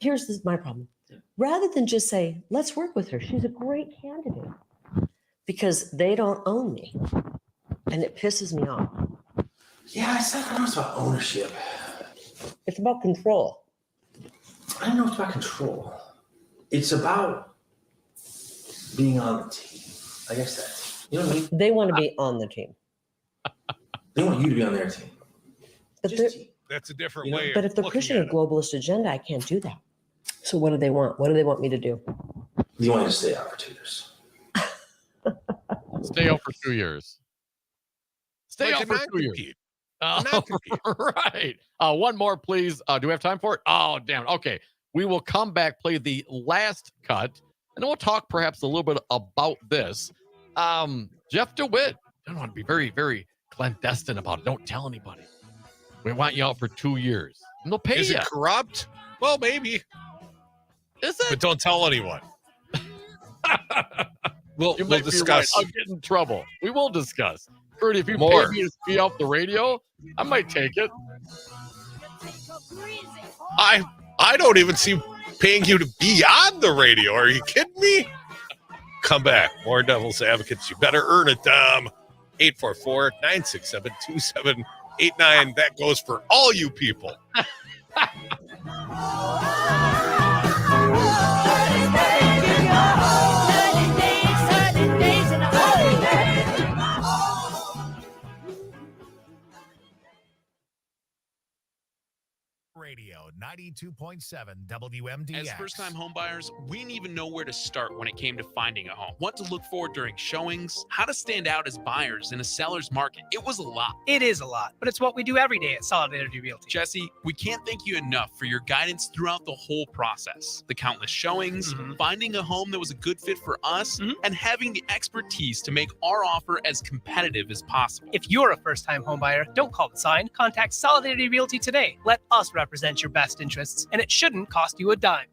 Here's my problem. Rather than just say, let's work with her. She's a great candidate. Because they don't own me. And it pisses me off. Yeah, I don't know it's about ownership. It's about control. I don't know it's about control. It's about being on the team. I guess that's, you know what I mean? They want to be on the team. They want you to be on their team. That's a different way. But if they're pushing a globalist agenda, I can't do that. So what do they want? What do they want me to do? You want to stay out for 2 years. Stay out for 2 years. Stay out for 2 years. Right. One more, please. Do we have time for it? Oh, damn. Okay. We will come back, play the last cut, and then we'll talk perhaps a little bit about this. Jeff DeWitt, I don't want to be very, very clandestine about it. Don't tell anybody. We want you out for 2 years. And they'll pay you. Is it corrupt? Well, maybe. Is it? But don't tell anyone. We'll discuss. Right. I'll get in trouble. We will discuss. Crute, if you More. pay me to be off the radio, I might take it. I don't even see paying you to be on the radio. Are you kidding me? Come back. More Devil's Advocates. You better earn it, Dom. 844-967-2789. That goes for all you people. Radio 92.7 WMDX. As first-time homebuyers, we didn't even know where to start when it came to finding a home. What to look for during showings, how to stand out as buyers in a seller's market. It was a lot. It is a lot, but it's what we do every day at Solid Energy Realty. Jesse, we can't thank you enough for your guidance throughout the whole process. The countless showings, finding a home that was a good fit for us, and having the expertise to make our offer as competitive as possible. If you're a first-time homebuyer, don't call the sign. Contact Solid Energy Realty today. Let us represent your best interests, and it shouldn't cost you a dime.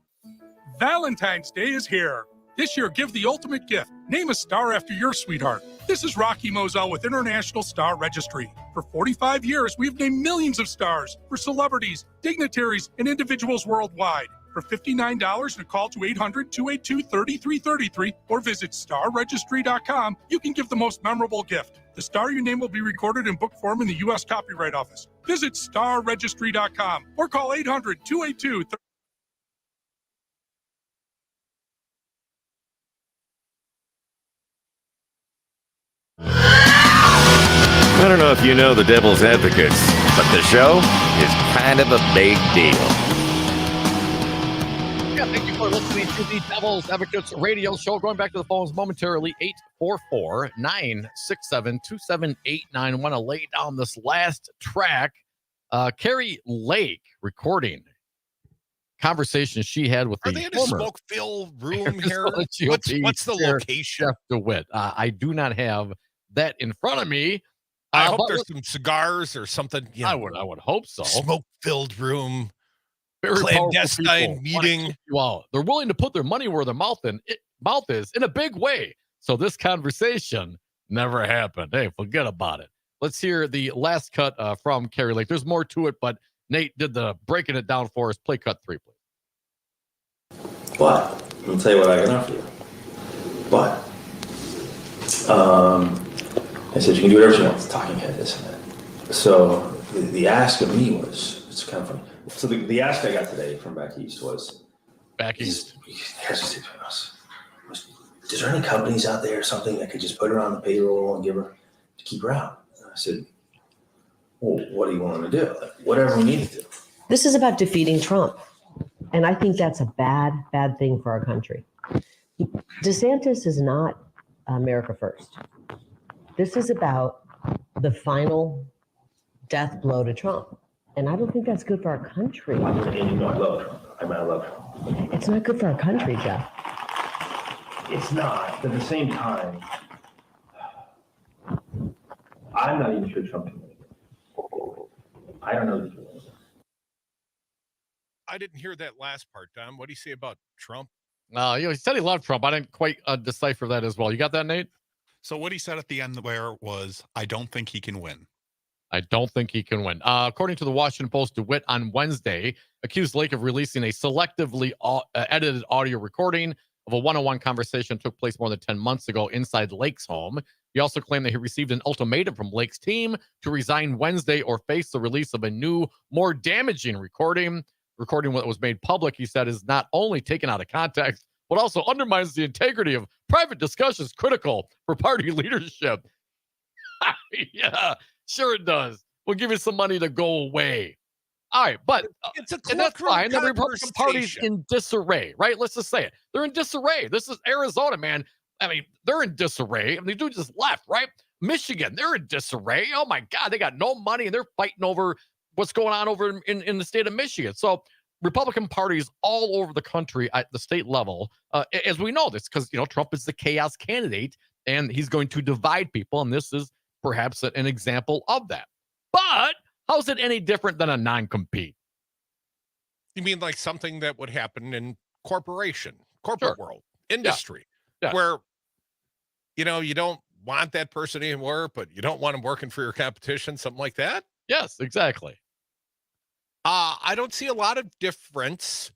Valentine's Day is here. This year, give the ultimate gift. Name a star after your sweetheart. This is Rocky Moselle with International Star Registry. For 45 years, we've named millions of stars for celebrities, dignitaries, and individuals worldwide. For $59 and a call to 800-282-3333 or visit starregistry.com, you can give the most memorable gift. The star you name will be recorded in book form in the U.S. Copyright Office. Visit starregistry.com or call 800-282-3333. I don't know if you know the Devil's Advocates, but the show is kind of a big deal. Yeah, thank you for listening to the Devil's Advocates radio show. Going back to the phones momentarily, 844-967-2789. Want to lay down this last track Carrie Lake recording conversation she had with Are the they in a former smoke-filled room here? GOP What's the Chair location? Jeff DeWitt. I do not have that in front of me. I hope but there's some cigars or something. You know, I would hope so. Smoke-filled room, Very powerful clandestine people wanna meeting. kick you out. They're willing to put their money where their mouth is in a big way. So this conversation never happened. Hey, forget about it. Let's hear the last cut from Carrie Lake. There's more to it, but Nate did the breaking it down for us. Play cut 3, please. But I'll tell you what I can offer you. But I said you can do whatever you want. It's talking head, this and that. So the ask of me was, it's kind of funny. So the ask I got today from back east was, east. Is there any companies out there or something that could just put her on the payroll and give her to keep her out? And I said, well, what do you want to do? Like, whatever we need to do. This is about defeating Trump. And I think that's a bad, bad thing for our country. DeSantis is not America first. This is about the final death blow to Trump. And I don't think that's good for our country. And you know I love Trump. I mean, I love Trump. It's not good for our country, Jeff. It's not. But at the same time, I'm not even sure Trump can win. I don't know if he can win. I didn't hear that last part, Dom. What do you say about Trump? He said he loved Trump. I didn't quite decipher that as well. You got that, Nate? So what he said at the end there was, I don't think he can win. I don't think he can win. According to the Washington Post, DeWitt on Wednesday accused Lake of releasing a selectively edited audio recording of a one-on-one conversation that took place more than 10 months ago inside Lake's home. He also claimed that he received an ultimatum from Lake's team to resign Wednesday or face the release of a new, more damaging recording. Recording what was made public, he said, is not only taken out of context, but also undermines the integrity of private discussions critical for party leadership. Yeah, sure it does. We'll give you some money to go away. All right, but it's a and that's fine. The Republican Party's in disarray, right? Let's just say it. They're in disarray. This is Arizona, man. I mean, they're in disarray. I mean, the dude just left, right? Michigan, they're in disarray. Oh my God, they got no money and they're fighting over what's going on over in the state of Michigan. So Republican parties all over the country at the state level, as we know this, because, Trump is the chaos candidate and he's going to divide people. And this is perhaps an example of that. But how's it any different than a non-compete? You mean like something that would happen in corporate world, industry, Yeah. where, you don't want that person anymore, but you don't want him working for your competition, something like that? Yes, exactly. I don't see a lot of difference,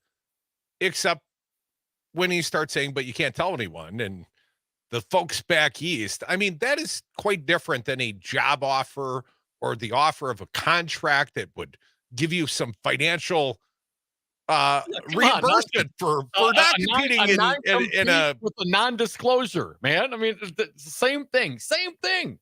except when he starts saying, but you can't tell anyone. And the folks back east, I mean, that is quite different than a job offer or the offer of a contract that would give you some financial reimbursement for not competing in a with a non-disclosure, man. I mean, the same thing.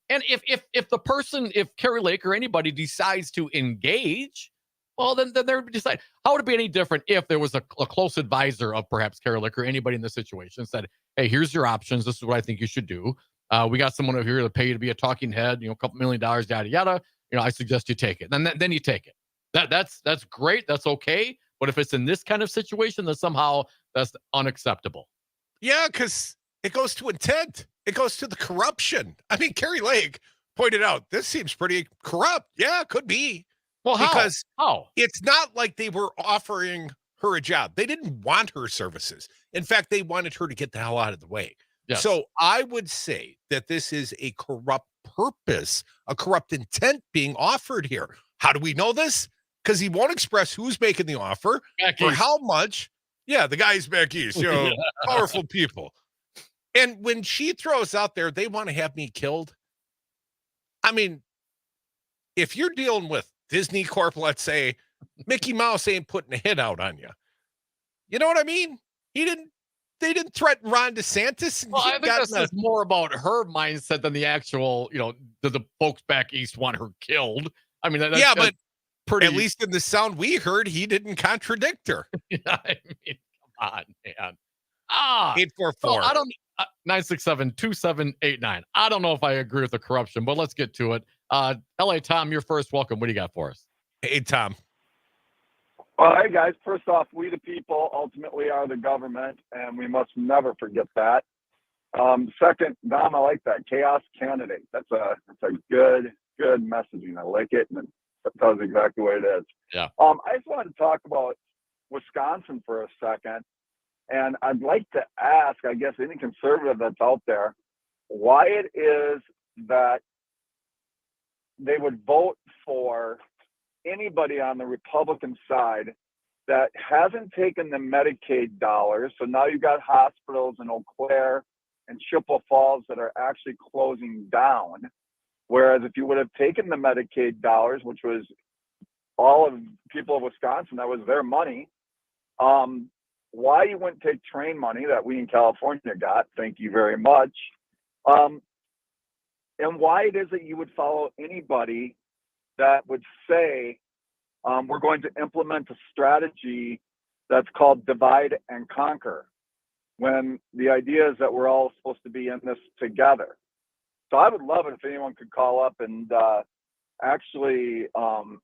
And if the person, if Carrie Lake or anybody decides to engage, well, then they would decide. How would it be any different if there was a close advisor of perhaps Carrie Lake or anybody in this situation said, hey, here's your options. This is what I think you should do. We got someone over here to pay you to be a talking head, a couple $1 million, yada, yada. I suggest you take it. Then you take it. That's great. That's okay. But if it's in this kind of situation, then somehow that's unacceptable. Yeah, because it goes to intent. It goes to the corruption. I mean, Carrie Lake pointed out, this seems pretty corrupt. Yeah, it could be. Well, because how? It's not like they were offering her a job. They didn't want her services. In fact, they wanted her to get the hell out of the way. Yes. So I would say that this is a corrupt purpose, a corrupt intent being offered here. How do we know this? Because he won't express who's making the offer, for how much. Yeah, the guys back east, powerful people. And when she throws out there, they want to have me killed. I mean, if you're dealing with Disney Corp, let's say, Mickey Mouse ain't putting a hit out on you. You know what I mean? They didn't threaten Ron DeSantis. Well, I think this is more about her mindset than the actual, did the folks back east want her killed? I mean, but pretty... at least in the sound we heard, he didn't contradict her. I mean, come on, man. 844. I don't 967-2789. I don't know if I agree with the corruption, but let's get to it. LA Tom, you're first. Welcome. What do you got for us? Hey, Tom. Well, hey, guys. First off, we the people ultimately are the government, and we must never forget that. Second, Dom, I like that. Chaos candidate. That's a good messaging. I like it, and that tells exactly what it is. Yeah. I just wanted to talk about Wisconsin for a second, and I'd like to ask, I guess, any conservative that's out there, why it is that they would vote for anybody on the Republican side that hasn't taken the Medicaid dollars. So now you've got hospitals in Eau Claire and Chippewa Falls that are actually closing down. Whereas if you would have taken the Medicaid dollars, which was all of people of Wisconsin, that was their money, why you wouldn't take train money that we in California got, thank you very much, and why it is that you would follow anybody that would say, we're going to implement a strategy that's called divide and conquer, when the idea is that we're all supposed to be in this together. So I would love it if anyone could call up and actually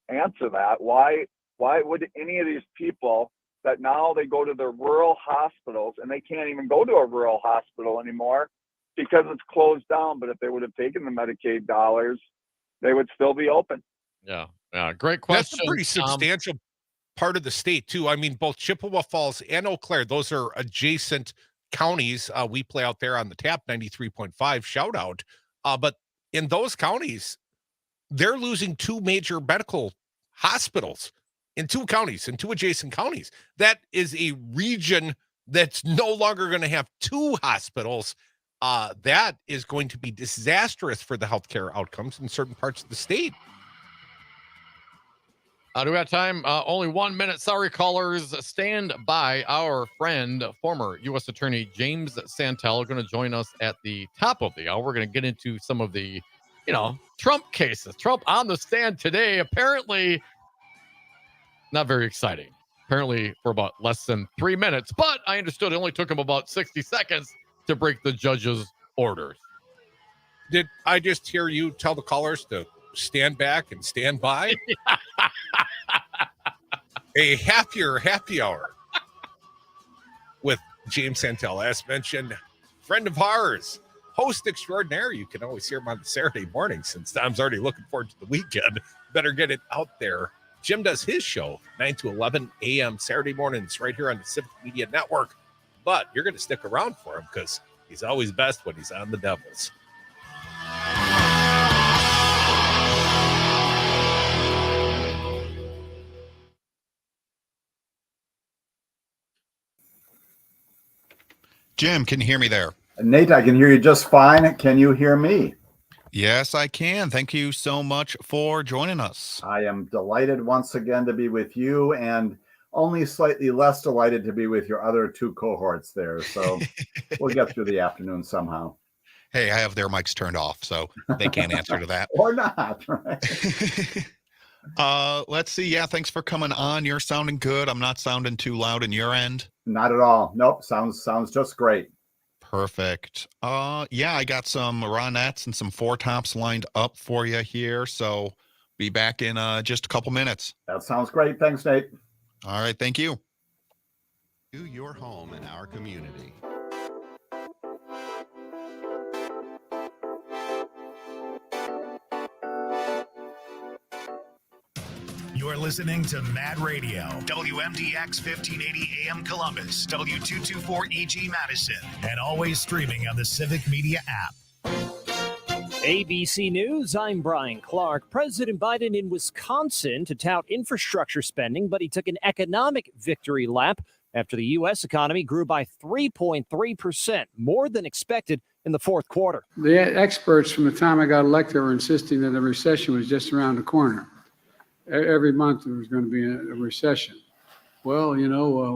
answer that. Why would any of these people that now they go to their rural hospitals and they can't even go to a rural hospital anymore because it's closed down, but if they would have taken the Medicaid dollars, they would still be open. Yeah. Great question. That's a pretty substantial part of the state, too. I mean, both Chippewa Falls and Eau Claire, those are adjacent counties. We play out there on the tap 93.5 shout out. But in those counties, they're losing two major medical hospitals in two counties, in two adjacent counties. That is a region that's no longer going to have two hospitals. That is going to be disastrous for the healthcare outcomes in certain parts of the state. Do we have time? Only 1 minute. Sorry, callers. Stand by. Our friend, former U.S. Attorney James Santel, going to join us at the top of the hour. We're going to get into some of the, Trump cases. Trump on the stand today. Apparently, not very exciting. Apparently, for about less than 3 minutes. But I understood it only took him about 60 seconds to break the judge's orders. Did I just hear you tell the callers to stand back and stand by? A happier happy hour with James Santel, as mentioned, friend of ours, host extraordinaire. You can always hear him on the Saturday morning. Since Tom's already looking forward to the weekend, better get it out there. Jim does his show 9 to 11 a.m. Saturday mornings right here on the Civic Media Network. But you're going to stick around for him because he's always best when he's on the Devils. Jim, can you hear me there? Nate, I can hear you just fine. Can you hear me? Yes, I can. Thank you so much for joining us. I am delighted once again to be with you, and only slightly less delighted to be with your other two cohorts there. So we'll get through the afternoon somehow. Hey, I have their mics turned off, so they can't answer to that. Or not, right? Let's see. Yeah, thanks for coming on. You're sounding good. I'm not sounding too loud in your end. Not at all. Nope. Sounds just great. Perfect. Yeah, I got some Ronettes and some Four Tops lined up for you here. So be back in just a couple minutes. That sounds great. Thanks, Nate. All right. Thank you. To your home in our community. You're listening to Mad Radio, WMDX 1580 AM Columbus, W224EG Madison, and always streaming on the Civic Media app. ABC News, I'm Brian Clark. President Biden in Wisconsin to tout infrastructure spending, but he took an economic victory lap after the U.S. economy grew by 3.3%, more than expected in the fourth quarter. The experts from the time I got elected were insisting that the recession was just around the corner. Every month there was going to be a recession. Well,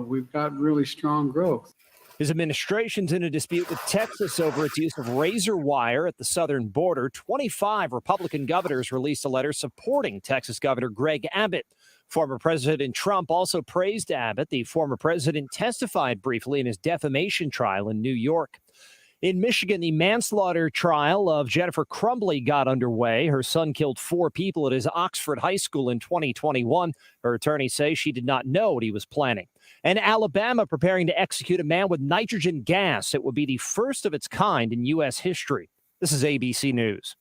we've got really strong growth. His administration's in a dispute with Texas over its use of razor wire at the southern border. 25 Republican governors released a letter supporting Texas Governor Greg Abbott. Former President Trump also praised Abbott. The former president testified briefly in his defamation trial in New York. In Michigan, the manslaughter trial of Jennifer Crumbly got underway. Her son killed 4 people at his Oxford High School in 2021. Her attorneys say she did not know what he was planning. And Alabama preparing to execute a man with nitrogen gas. It would be the first of its kind in U.S. history. This is ABC News.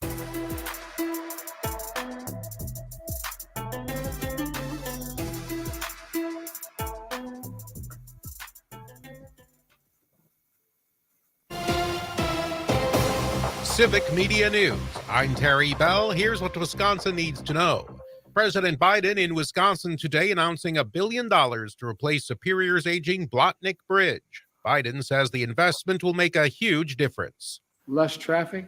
Civic Media News. I'm Terry Bell. Here's what Wisconsin needs to know. President Biden in Wisconsin today announcing $1 billion to replace Superior's aging Blotnick Bridge. Biden says the investment will make a huge difference. Less traffic,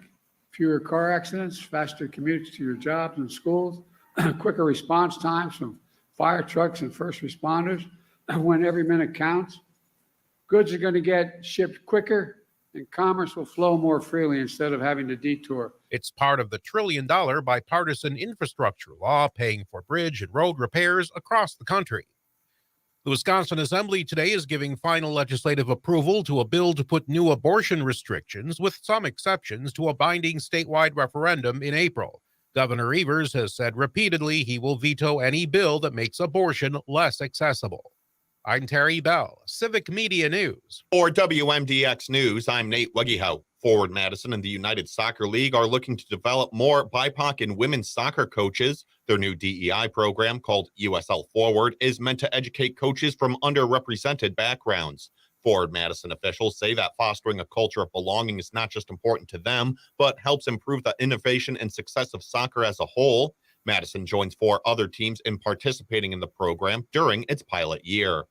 fewer car accidents, faster commutes to your jobs and schools, quicker response times from fire trucks and first responders when every minute counts. Goods are going to get shipped quicker, and commerce will flow more freely instead of having to detour. It's part of the $1 trillion bipartisan infrastructure law paying for bridge and road repairs across the country. The Wisconsin Assembly today is giving final legislative approval to a bill to put new abortion restrictions, with some exceptions, to a binding statewide referendum in April. Governor Evers has said repeatedly he will veto any bill that makes abortion less accessible. I'm Terry Bell, Civic Media News. For WMDX News, I'm Nate Weggehout. Forward Madison and the United Soccer League are looking to develop more BIPOC and women's soccer coaches. Their new DEI program, called USL Forward, is meant to educate coaches from underrepresented backgrounds. Forward Madison officials say that fostering a culture of belonging is not just important to them, but helps improve the innovation and success of soccer as a whole. Madison joins 4 other teams in participating in the program during its pilot year.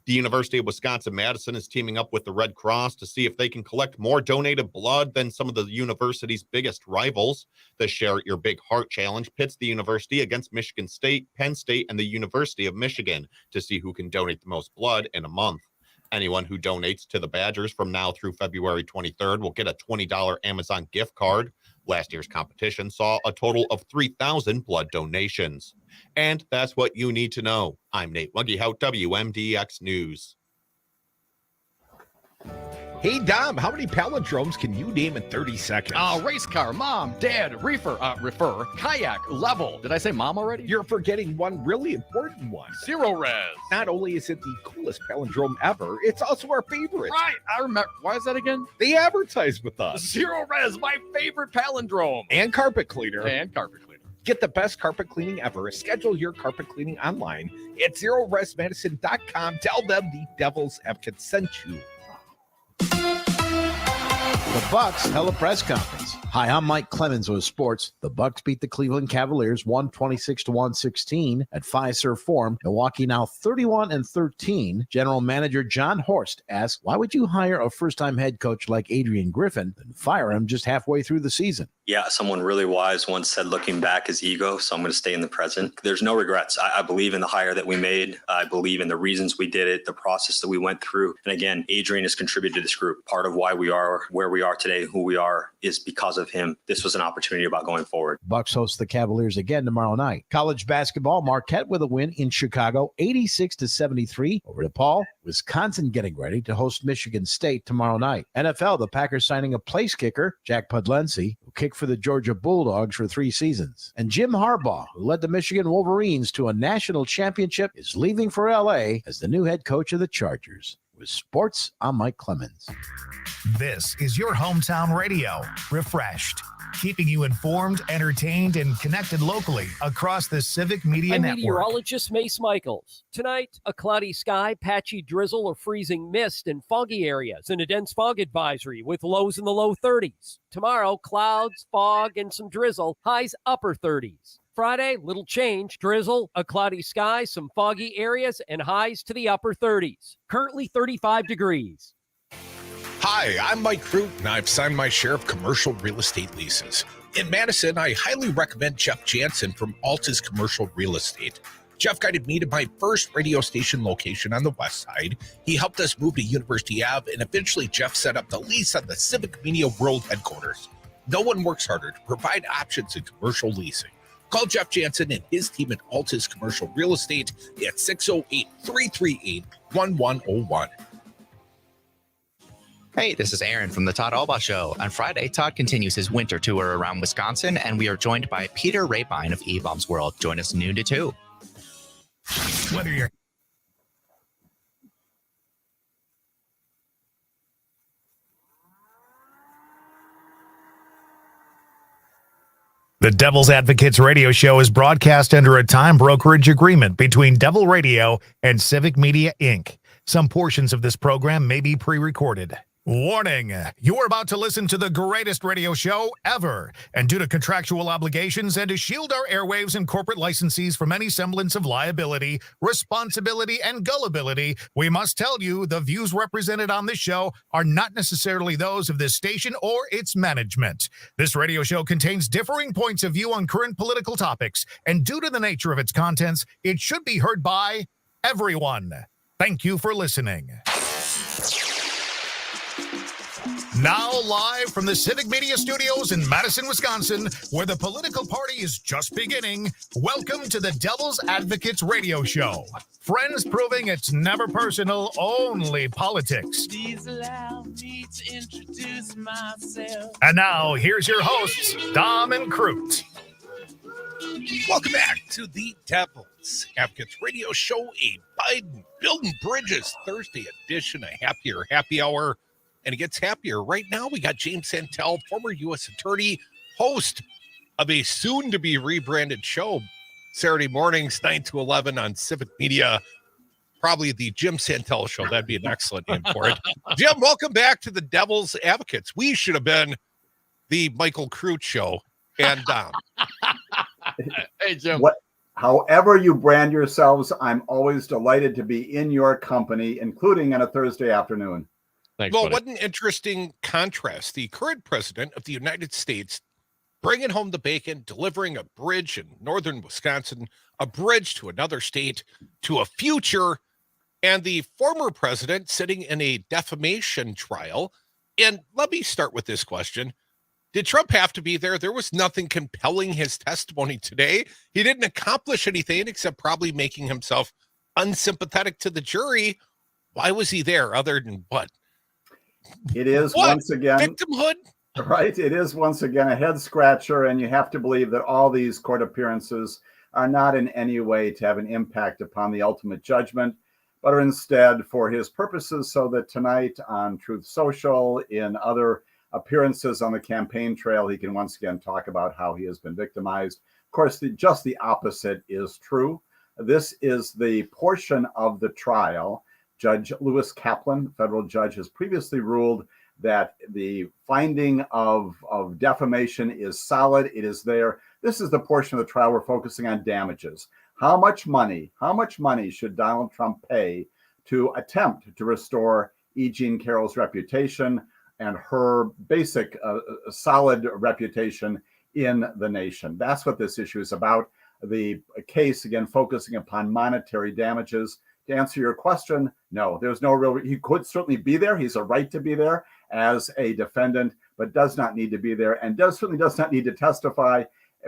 The University of Wisconsin-Madison is teaming up with the Red Cross to see if they can collect more donated blood than some of the university's biggest rivals. The Share Your Big Heart Challenge pits the university against Michigan State, Penn State, and the University of Michigan to see who can donate the most blood in a month. Anyone who donates to the Badgers from now through February 23rd will get a $20 Amazon gift card. Last year's competition saw a total of 3,000 blood donations. And that's what you need to know. I'm Nate Weggehout, WMDX News. Hey, Dom, how many palindromes can you name in 30 seconds? Race car, mom, dad, reefer, kayak, level. Did I say mom already? You're forgetting one really important one. Zero res. Not only is it the coolest palindrome ever, it's also our favorite. Right, I remember. Why is that again? They advertise with us. Zero res, my favorite palindrome. And carpet cleaner. Get the best carpet cleaning ever. Schedule your carpet cleaning online at zeroresmadison.com. Tell them the Devil's Advocate sent you. The Bucks held a press conference. Hi, I'm Mike Clemens with sports. The Bucks beat the Cleveland Cavaliers 126-116 at Fiserv Forum. Milwaukee now 31-13. General Manager John Horst asked, why would you hire a first-time head coach like Adrian Griffin and fire him just halfway through the season? Yeah, someone really wise once said looking back is ego, so I'm going to stay in the present. There's no regrets. I believe in the hire that we made. I believe in the reasons we did it, the process that we went through. And again, Adrian has contributed to this group. Part of why we are where we are today, who we are, is because of him. This was an opportunity about going forward. Bucks host the Cavaliers again tomorrow night. College basketball, Marquette with a win in Chicago, 86-73 over DePaul. Wisconsin getting ready to host Michigan State tomorrow night. NFL, the Packers signing a place kicker, Jack Pudlency, who kicked for the Georgia Bulldogs for 3 seasons. And Jim Harbaugh, who led the Michigan Wolverines to a national championship, is leaving for L.A. as the new head coach of the Chargers. With sports, I'm Mike Clemens. This is your hometown radio, refreshed, keeping you informed, entertained, and connected locally across the Civic Media I'm Network. meteorologist Mace Michaels. Tonight, a cloudy sky, patchy drizzle or freezing mist in foggy areas, and a dense fog advisory with lows in the low 30s. Tomorrow, clouds, fog, and some drizzle, highs upper 30s. Friday, little change, drizzle, a cloudy sky, some foggy areas, and highs to the upper 30s. Currently 35 degrees. Hi, I'm Mike Crute, and I've signed my share of commercial real estate leases. In Madison, I highly recommend Jeff Jansen from Altus Commercial Real Estate. Jeff guided me to my first radio station location on the west side. He helped us move to University Ave, and eventually Jeff set up the lease on the Civic Media World headquarters. No one works harder to provide options in commercial leasing. Call Jeff Jansen and his team at Altus Commercial Real Estate at 608-338-1101. Hey, this is Aaron from the Todd Albaugh Show. On Friday, Todd continues his winter tour around Wisconsin, and we are joined by Peter Rapine of E-Bombs World. Join us noon to 2. Whether you're The Devil's Advocates radio show is broadcast under a time brokerage agreement between Devil Radio and Civic Media, Inc. Some portions of this program may be pre-recorded. Warning, you are about to listen to the greatest radio show ever, and due to contractual obligations and to shield our airwaves and corporate licensees from any semblance of liability, responsibility, and gullibility, we must tell you the views represented on this show are not necessarily those of this station or its management. This radio show contains differing points of view on current political topics, and due to the nature of its contents, it should be heard by everyone. Thank you for listening. Now live from the Civic Media Studios in Madison, Wisconsin, where the political party is just beginning, welcome to the Devil's Advocates radio show. Friends proving it's never personal, only politics. Please allow me to introduce myself. And now, here's your hosts, Dom and Crute. Welcome back to the Devil's Advocates radio show, a Biden Building Bridges Thursday edition, a happier happy hour. And it gets happier. Right now, we got James Santel, former U.S. attorney, host of a soon-to-be rebranded show, Saturday mornings, 9 to 11 on Civic Media. Probably the Jim Santel Show. That'd be an excellent name for it. Jim, welcome back to the Devil's Advocates. We should have been the Michael Crute Show. And hey, Jim. However you brand yourselves, I'm always delighted to be in your company, including on a Thursday afternoon. Thanks, well, buddy. what an interesting contrast. The current president of the United States bringing home the bacon, delivering a bridge in northern Wisconsin, a bridge to another state, to a future, and the former president sitting in a defamation trial. And let me start with this question. Did Trump have to be there? There was nothing compelling his testimony today. He didn't accomplish anything except probably making himself unsympathetic to the jury. Why was he there other than what? It is once again victimhood, right? It is once again a head scratcher, and you have to believe that all these court appearances are not in any way to have an impact upon the ultimate judgment, but are instead for his purposes, so that tonight on Truth Social, in other appearances on the campaign trail, he can once again talk about how he has been victimized. Of course, just the opposite is true. This is the portion of the trial. Judge Lewis Kaplan, federal judge, has previously ruled that the finding of defamation is solid. It is there. This is the portion of the trial we're focusing on damages. How much money should Donald Trump pay to attempt to restore E. Jean Carroll's reputation and her basic solid reputation in the nation? That's what this issue is about. The case, again, focusing upon monetary damages. To answer your question, no, there's no real, he could certainly be there. He's a right to be there as a defendant, but does not need to be there, and certainly does not need to testify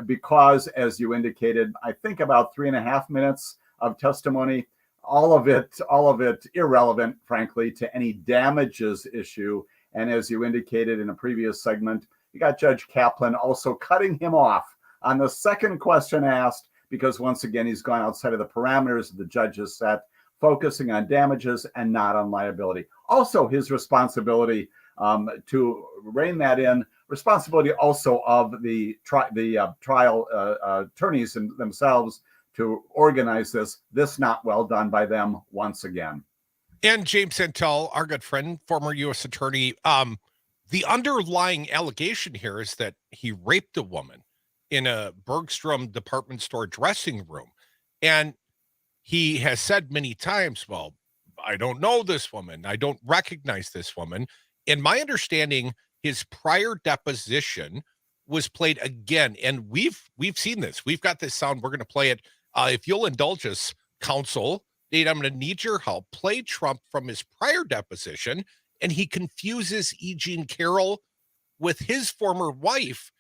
because, as you indicated, I think about 3.5 minutes of testimony, all of it irrelevant, frankly, to any damages issue. And as you indicated in a previous segment, you got Judge Kaplan also cutting him off on the second question asked, because once again, he's gone outside of the parameters the judge has set, focusing on damages and not on liability. Also, his responsibility to rein that in, responsibility also of the trial attorneys themselves to organize this not well done by them once again. And James Santel, our good friend, former U.S. attorney, the underlying allegation here is that he raped a woman in a Bergstrom department store dressing room. And he has said many times, well, I don't know this woman. I don't recognize this woman. In my understanding, his prior deposition was played again. And we've seen this. We've got this sound. We're going to play it. If you'll indulge us, counsel, Nate, I'm going to need your help. Play Trump from his prior deposition, and he confuses E. Jean Carroll with his former wife.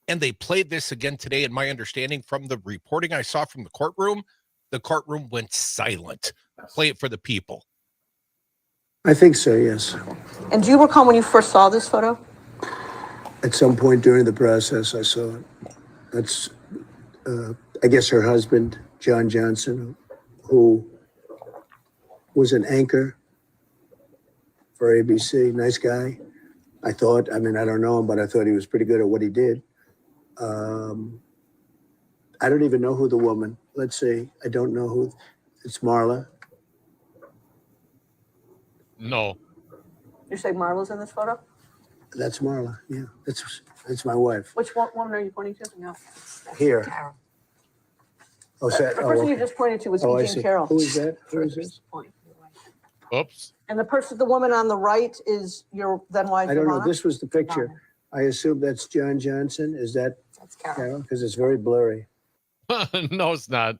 And they played this again today. In my understanding from the reporting I saw from the courtroom went silent. Play it for the people. I think so, yes. And do you recall when you first saw this photo? At some point during the process, I saw it. That's, I guess, her husband, John Johnson, who was an anchor for ABC. Nice guy, I thought. I mean, I don't know him, but I thought he was pretty good at what he did. I don't even know who the woman. Let's see. I don't know who. It's Marla. No. You say Marla's in this photo? That's Marla. Yeah, that's my wife. Which woman are you pointing to? No. Here. Carol. Oh, The person you just pointed to was I E. see. Jean Carroll. Who is that? Who is this? Oops. And the woman on the right is your then wife. I don't know. Ivana? This was the picture. I assume that's John Johnson. Is that Carol? Because it's very blurry. No, it's not.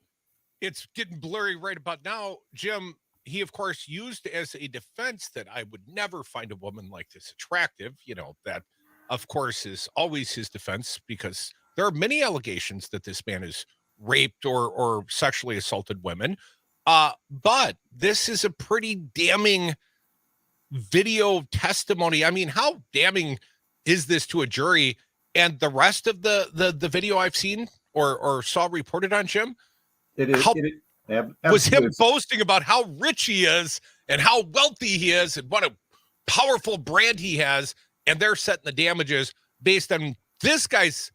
It's getting blurry right about now. Jim, he, of course, used as a defense that I would never find a woman like this attractive. You know, that, of course, is always his defense, because there are many allegations that this man has raped or sexually assaulted women. But this is a pretty damning video testimony. I mean, how damning is this to a jury? And the rest of the video I've seen or saw reported on, Jim, was him boasting about how rich he is and how wealthy he is and what a powerful brand he has. And they're setting the damages based on this guy's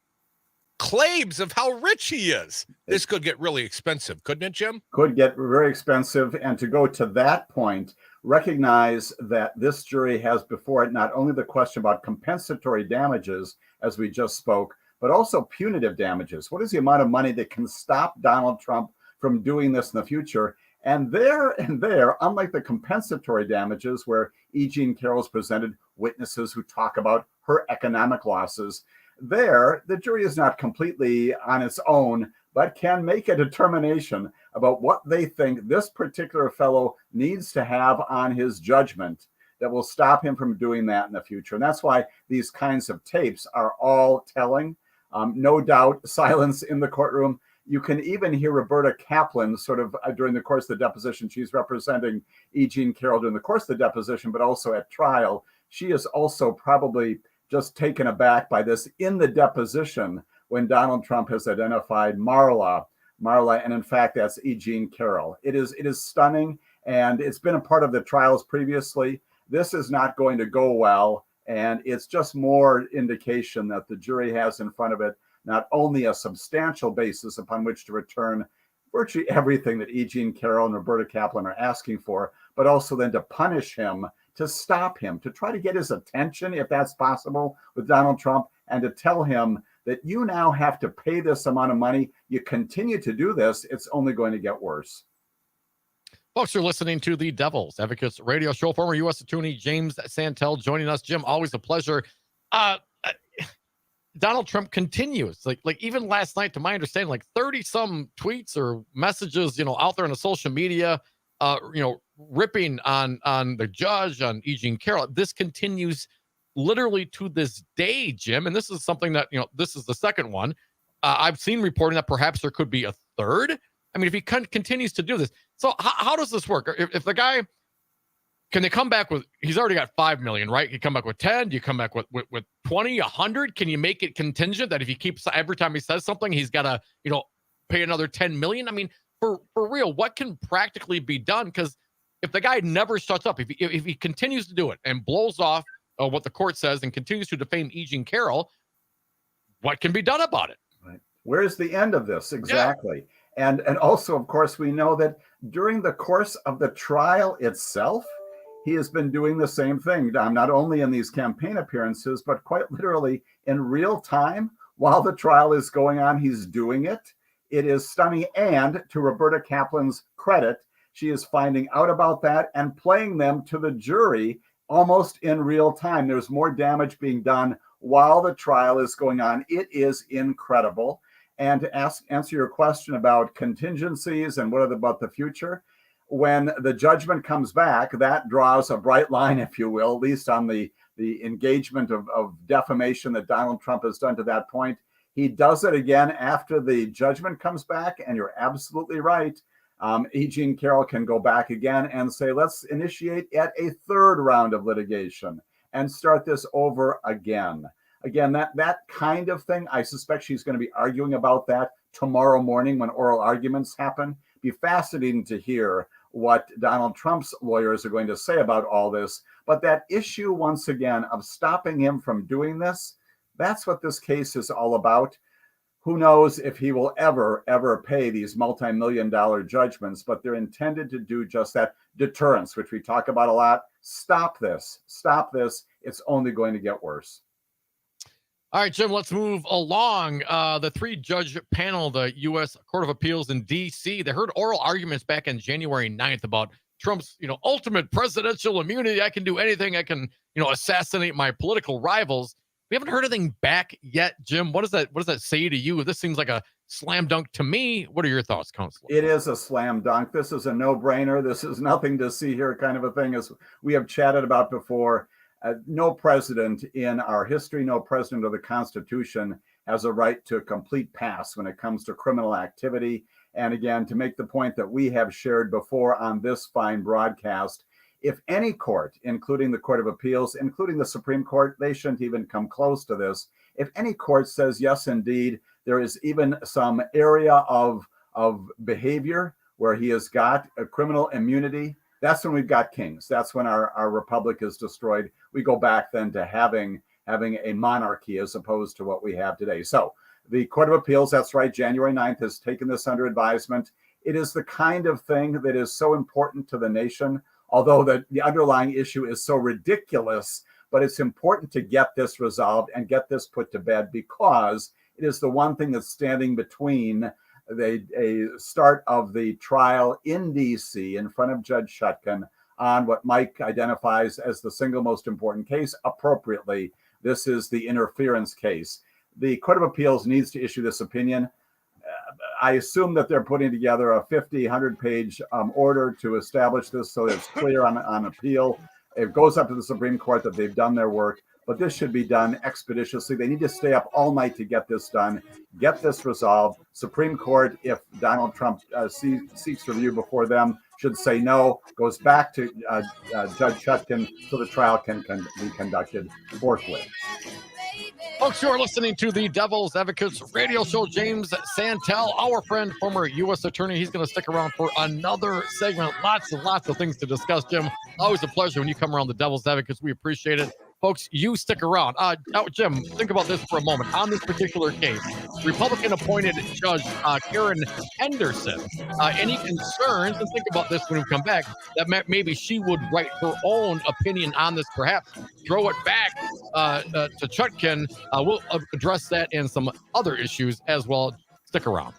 claims of how rich he is. This could get really expensive, couldn't it, Jim? Could get very expensive. And to go to that point, recognize that this jury has before it not only the question about compensatory damages, as we just spoke, but also punitive damages. What is the amount of money that can stop Donald Trump from doing this in the future? And there, unlike the compensatory damages where E. Jean Carroll's presented witnesses who talk about her economic losses, there, the jury is not completely on its own, but can make a determination about what they think this particular fellow needs to have on his judgment that will stop him from doing that in the future. And that's why these kinds of tapes are all telling. No doubt, silence in the courtroom. You can even hear Roberta Kaplan sort of during the course of the deposition. She's representing E. Jean Carroll during the course of the deposition, but also at trial. She is also probably just taken aback by this in the deposition when Donald Trump has identified Marla, and in fact, that's E. Jean Carroll. It is stunning, and it's been a part of the trials previously. This is not going to go well, and it's just more indication that the jury has in front of it not only a substantial basis upon which to return virtually everything that E. Jean Carroll and Roberta Kaplan are asking for, but also then to punish him, to stop him, to try to get his attention, if that's possible, with Donald Trump, and to tell him that you now have to pay this amount of money. You continue to do this, it's only going to get worse. Folks, you're listening to the Devil's Advocates Radio Show. Former U.S. Attorney James Santel joining us. Jim, always a pleasure. Donald Trump continues. Like even last night, to my understanding, like 30-some tweets or messages, out there on the social media, ripping on the judge, on E. Jean Carroll. This continues literally to this day, Jim. And this is something that, this is the second one. I've seen reporting that perhaps there could be a third. I mean, if he continues to do this. So how does this work? If the guy, can they come back with, he's already got 5 million, right? You come back with 10, do you come back with 20, 100? Can you make it contingent that if he keeps, every time he says something, he's got to, pay another 10 million? I mean, for real, what can practically be done? Because if the guy never shuts up, if he continues to do it and blows off what the court says and continues to defame E. Jean Carroll, what can be done about it? Right. Where's the end of this? Exactly. Yeah. And also, of course, we know that during the course of the trial itself, he has been doing the same thing, not only in these campaign appearances, but quite literally in real time while the trial is going on. He's doing it. It is stunning. And to Roberta Kaplan's credit, she is finding out about that and playing them to the jury almost in real time. There's more damage being done while the trial is going on. It is incredible. And to answer your question about contingencies and what about the future, when the judgment comes back, that draws a bright line, if you will, at least on the engagement of defamation that Donald Trump has done to that point. He does it again after the judgment comes back, and you're absolutely right. E. Jean Carroll can go back again and say, let's initiate yet a third round of litigation and start this over again. Again, that kind of thing, I suspect she's going to be arguing about that tomorrow morning when oral arguments happen. Be fascinating to hear what Donald Trump's lawyers are going to say about all this. But that issue, once again, of stopping him from doing this, that's what this case is all about. Who knows if he will ever pay these multi-million-dollar judgments, but they're intended to do just that. Deterrence, which we talk about a lot. Stop this. Stop this. It's only going to get worse. All right, Jim, let's move along. The 3-judge panel, the U.S. Court of Appeals in D.C., they heard oral arguments back on January 9th about Trump's, ultimate presidential immunity. I can do anything. I can, assassinate my political rivals. We haven't heard anything back yet, Jim. What does that say to you? This seems like a slam dunk to me. What are your thoughts, Counselor? It is a slam dunk. This is a no-brainer. This is nothing to see here kind of a thing, as we have chatted about before. No president in our history, no president of the Constitution has a right to a complete pass when it comes to criminal activity. And again, to make the point that we have shared before on this fine broadcast, if any court, including the Court of Appeals, including the Supreme Court, they shouldn't even come close to this. If any court says, yes, indeed, there is even some area of behavior where he has got a criminal immunity, that's when we've got kings. That's when our republic is destroyed. We go back then to having a monarchy as opposed to what we have today. So the Court of Appeals, that's right, January 9th, has taken this under advisement. It is the kind of thing that is so important to the nation, although the underlying issue is so ridiculous, but it's important to get this resolved and get this put to bed, because it is the one thing that's standing between a start of the trial in D.C. in front of Judge Chutkan on what Mike identifies as the single most important case. Appropriately, this is the interference case. The Court of Appeals needs to issue this opinion. I assume that they're putting together a 100-page order to establish this so that it's clear on appeal. It goes up to the Supreme Court that they've done their work, but this should be done expeditiously. They need to stay up all night to get this done, get this resolved. Supreme Court, if Donald Trump seeks review before them, should say no, goes back to Judge Chutkan so the trial can be conducted forthwith. Folks, you are listening to the Devil's Advocates radio show. James Santel, our friend, former U.S. attorney, he's going to stick around for another segment. Lots and lots of things to discuss, Jim. Always a pleasure when you come around the Devil's Advocates. We appreciate it. Folks, you stick around. Jim, think about this for a moment. On this particular case, Republican-appointed Judge Karen Henderson, any concerns, and think about this when we come back, that maybe she would write her own opinion on this, perhaps throw it back to Chutkan. We'll address that and some other issues as well. Stick around.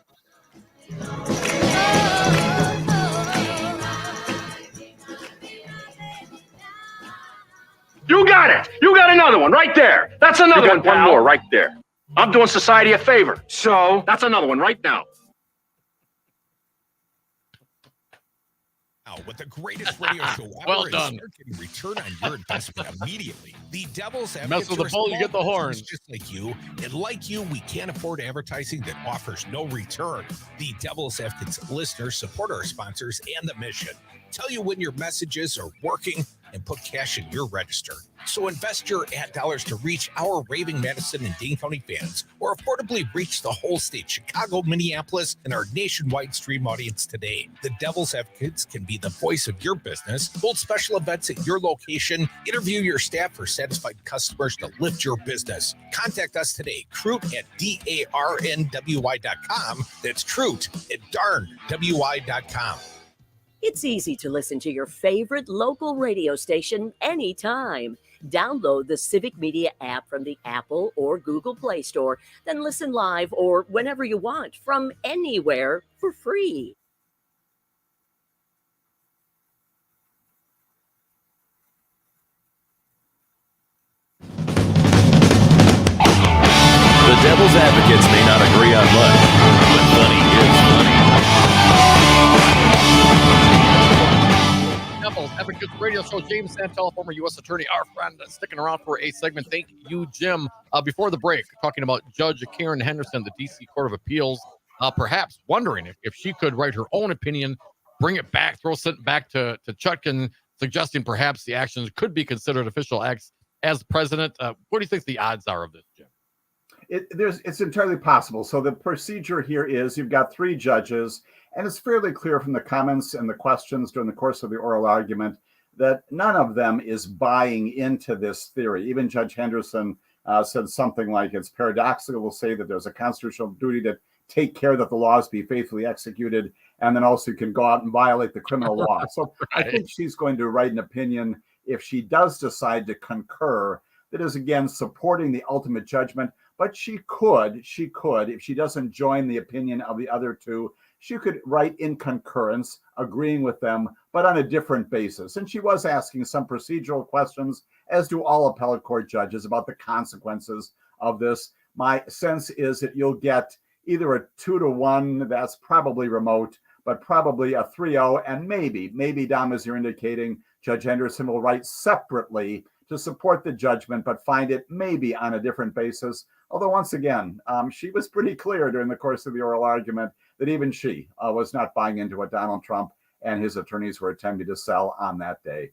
You got it. You got another one right there. That's another one, pal. One more right there. I'm doing society a favor. So that's another one right now. With the greatest radio show ever, well done. Start getting return on your investment immediately. The Devil's Advocates mess with the bull, you get the horn. Just like you, and like you, we can't afford advertising that offers no return. The Devil's Advocates listeners support our sponsors and the mission. Tell you when your messages are working and put cash in your register. So invest your ad dollars to reach our raving Madison and Dane County fans, or affordably reach the whole state, Chicago, Minneapolis, and our nationwide stream audience today. The Devil's Advocates can be the voice of your business, hold special events at your location, interview your staff for satisfied customers to lift your business. Contact us today, Crute at darnwy.com. That's Crute at darnwy.com. It's easy to listen to your favorite local radio station anytime. Download the Civic Media app from the Apple or Google Play Store, then listen live or whenever you want from anywhere for free. The Devil's Advocates may not agree on much, but funny is funny. Devil's Advocates radio show. James Santel, former U.S. attorney, our friend, sticking around for a segment. Thank you, Jim. Before the break, talking about Judge Karen Henderson, the D.C. Court of Appeals, perhaps wondering if she could write her own opinion bring it back, throw something back to Chutkan, suggesting perhaps the actions could be considered official acts as president. What do you think the odds are of this, Jim? It's entirely possible. So the procedure here is you've got 3 judges, and it's fairly clear from the comments and the questions during the course of the oral argument that none of them is buying into this theory. Even Judge Henderson said something like it's paradoxical to say that there's a constitutional duty to take care that the laws be faithfully executed, and then also you can go out and violate the criminal law. So I think she's going to write an opinion, if she does decide to concur, that is, again, supporting the ultimate judgment. But she could, if she doesn't join the opinion of the other 2, she could write in concurrence, agreeing with them, but on a different basis. And she was asking some procedural questions, as do all appellate court judges, about the consequences of this. My sense is that you'll get either a 2-1, that's probably remote, but probably a 3-0, and maybe, Dom, as you're indicating, Judge Henderson will write separately to support the judgment, but find it maybe on a different basis. Although, once again, she was pretty clear during the course of the oral argument that even she was not buying into what Donald Trump and his attorneys were attempting to sell on that day.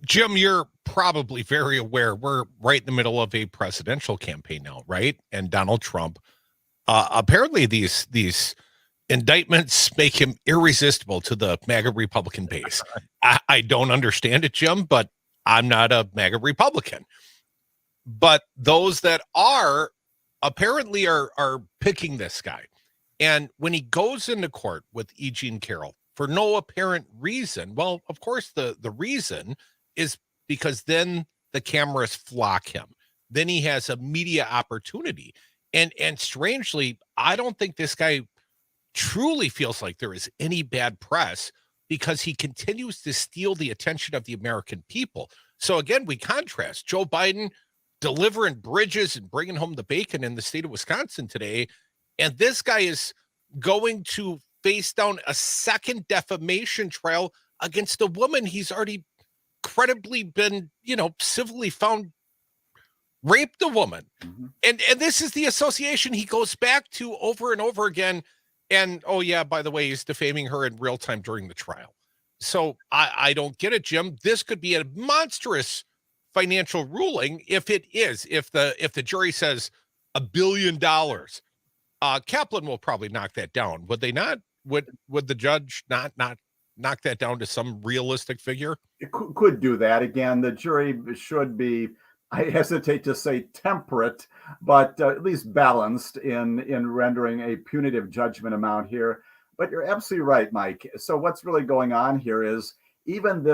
Jim, you're probably very aware we're right in the middle of a presidential campaign now, right? And Donald Trump, apparently these indictments make him irresistible to the MAGA Republican base. I don't understand it, Jim, but I'm not a MAGA Republican. But those that are apparently are picking this guy. And when he goes into court with E. Jean Carroll for no apparent reason, well, of course, the reason is because then the cameras flock him. Then he has a media opportunity. And strangely, I don't think this guy truly feels like there is any bad press, because he continues to steal the attention of the American people. So again, we contrast Joe Biden delivering bridges and bringing home the bacon in the state of Wisconsin today. And this guy is going to face down a second defamation trial against a woman he's already credibly been, civilly found raped a woman. Mm-hmm. And this is the association he goes back to over and over again. And, oh yeah, by the way, he's defaming her in real time during the trial. So I don't get it, Jim. This could be a monstrous financial ruling if the jury says $1 billion. Kaplan will probably knock that down. Would they not? Would the judge not knock that down to some realistic figure? It could do that. Again, the jury should be, I hesitate to say temperate, but at least balanced in rendering a punitive judgment amount here. But you're absolutely right, Mike. So what's really going on here is even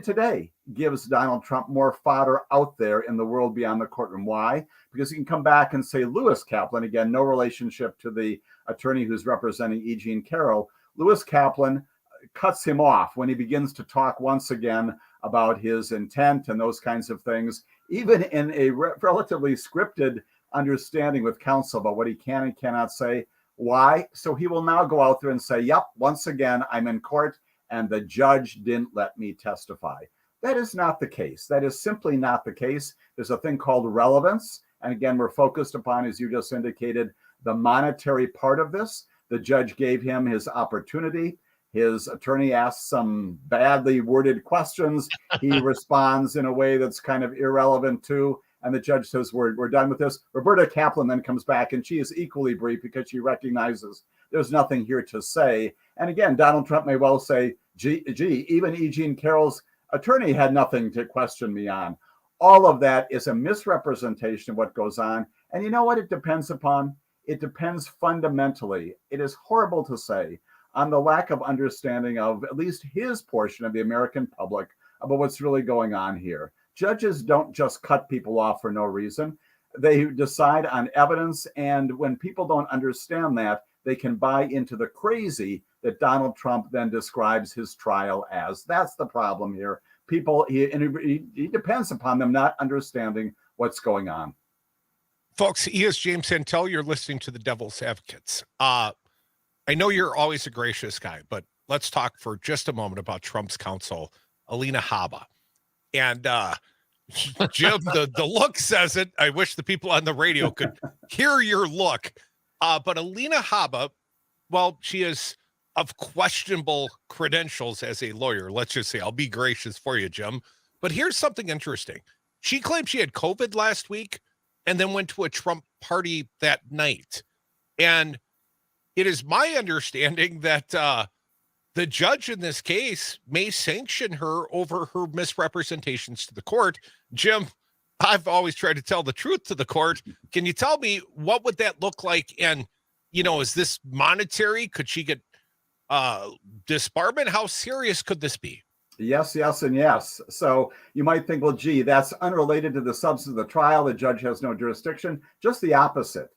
today gives Donald Trump more fodder out there in the world beyond the courtroom. Why? Because he can come back and say Lewis Kaplan, again, no relationship to the attorney who's representing E. Jean Carroll. Lewis Kaplan cuts him off when he begins to talk once again about his intent and those kinds of things, even in a relatively scripted understanding with counsel about what he can and cannot say. Why? So he will now go out there and say, yep, once again, I'm in court and the judge didn't let me testify. That is not the case. That is simply not the case. There's a thing called relevance. And again, we're focused upon, as you just indicated, the monetary part of this. The judge gave him his opportunity. His attorney asks some badly worded questions. He responds in a way that's kind of irrelevant too. And the judge says, we're done with this. Roberta Kaplan then comes back, and she is equally brief because she recognizes there's nothing here to say. And again, Donald Trump may well say, gee, even E. Jean Carroll's attorney had nothing to question me on. All of that is a misrepresentation of what goes on. And you know what it depends upon? It depends fundamentally. It is horrible to say, on the lack of understanding of at least his portion of the American public about what's really going on here. Judges don't just cut people off for no reason. They decide on evidence, and when people don't understand that, they can buy into the crazy that Donald Trump then describes his trial as. That's the problem here. People, he depends upon them not understanding what's going on. Folks, he is James Santel. You're listening to the Devil's Advocates. I know you're always a gracious guy, but let's talk for just a moment about Trump's counsel, Alina Habba. And Jim, the look says it. I wish the people on the radio could hear your look. But Alina Habba, well, she is of questionable credentials as a lawyer. Let's just say, I'll be gracious for you, Jim. But here's something interesting. She claimed she had COVID last week and then went to a Trump party that night. And it is my understanding that the judge in this case may sanction her over her misrepresentations to the court. Jim, I've always tried to tell the truth to the court. Can you tell me what would that look like? And, is this monetary? Could she get disbarment? How serious could this be? Yes, yes, and yes. So you might think, well, gee, that's unrelated to the substance of the trial. The judge has no jurisdiction. Just the opposite.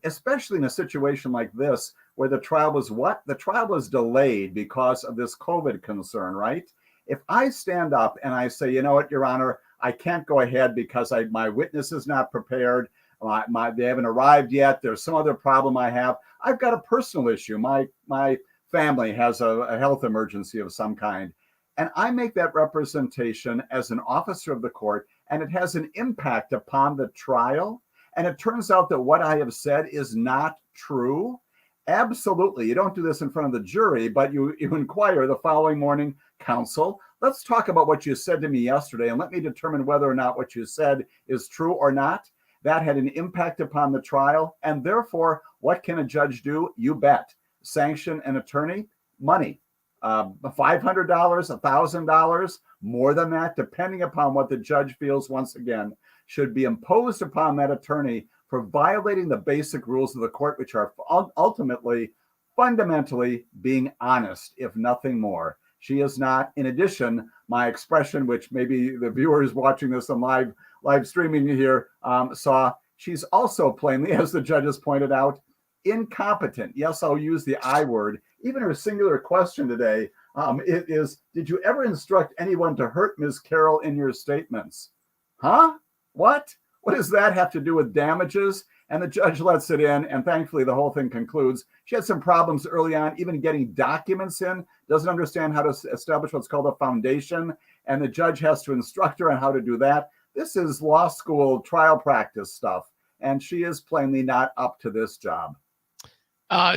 Especially in a situation like this, where the trial was what? The trial was delayed because of this COVID concern, right? If I stand up and I say, you know what, Your Honor, I can't go ahead because my witness is not prepared. They haven't arrived yet. There's some other problem I have. I've got a personal issue. My family has a health emergency of some kind. And I make that representation as an officer of the court, and it has an impact upon the trial. And it turns out that what I have said is not true. Absolutely. You don't do this in front of the jury, but you inquire the following morning, counsel, let's talk about what you said to me yesterday and let me determine whether or not what you said is true or not. That had an impact upon the trial. And therefore, what can a judge do? You bet. Sanction an attorney, money. $500, $1,000, more than that, depending upon what the judge feels, once again, should be imposed upon that attorney for violating the basic rules of the court, which are ultimately, fundamentally being honest, if nothing more. She is not. In addition, my expression, which maybe the viewers watching this on live streaming here saw, she's also plainly, as the judges pointed out, incompetent. Yes, I'll use the I word. Even her singular question today, it is, did you ever instruct anyone to hurt Ms. Carroll in your statements? Huh? What? What does that have to do with damages? And the judge lets it in, and thankfully the whole thing concludes. She had some problems early on, even getting documents in, doesn't understand how to establish what's called a foundation, and the judge has to instruct her on how to do that. This is law school trial practice stuff, and she is plainly not up to this job.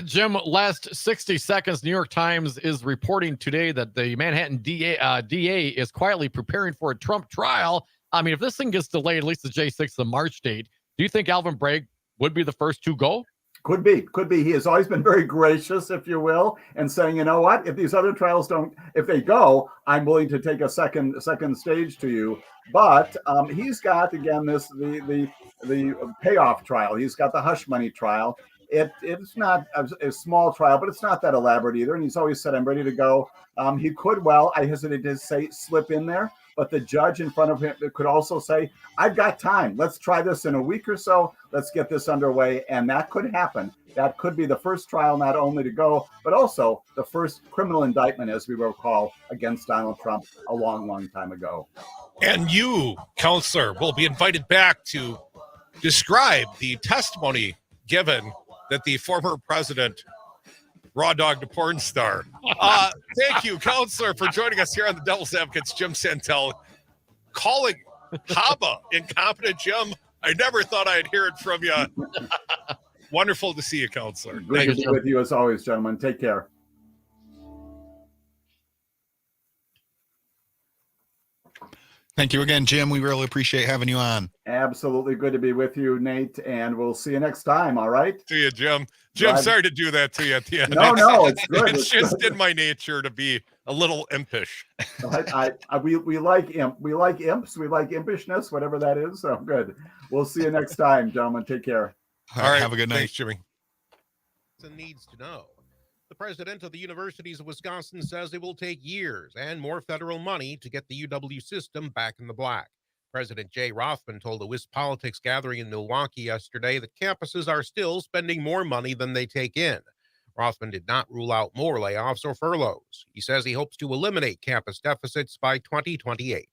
Jim, last 60 seconds, New York Times is reporting today that the Manhattan DA is quietly preparing for a Trump trial. I mean, if this thing gets delayed, at least the J6, the March date, do you think Alvin Bragg would be the first to go? Could be. He has always been very gracious, if you will, and saying, you know what, if these other trials if they go, I'm willing to take a second stage to you. But he's got, again, the payoff trial. He's got the hush money trial. It's not a small trial, but it's not that elaborate either. And he's always said, I'm ready to go. He could, I hesitate to say, slip in there. But the judge in front of him could also say, I've got time. Let's try this in a week or so. Let's get this underway. And that could happen. That could be the first trial not only to go, but also the first criminal indictment, as we recall, against Donald Trump a long, long time ago. And you, counselor, will be invited back to describe the testimony given that the former president raw dog to porn star. Thank you, counselor, for joining us here on the Devil's Advocates. Jim Santel calling Haba incompetent. Jim, I never thought I'd hear it from you. Wonderful to see you, counselor. Great to be with you as always, gentlemen. Take care. Thank you again, Jim. We really appreciate having you on. Absolutely good to be with you, Nate, and we'll see you next time, all right? See you, Jim. Jim, sorry to do that to you at the end. No, it's good. It's just in my nature to be a little impish. We like imps. We like impishness, whatever that is. So good. We'll see you next time, gentlemen. Take care. All right. Have a good night. Thanks, Jimmy. Needs to know. The president of the Universities of Wisconsin says it will take years and more federal money to get the UW system back in the black. President Jay Rothman told a WisPolitics gathering in Milwaukee yesterday that campuses are still spending more money than they take in. Rothman did not rule out more layoffs or furloughs. He says he hopes to eliminate campus deficits by 2028.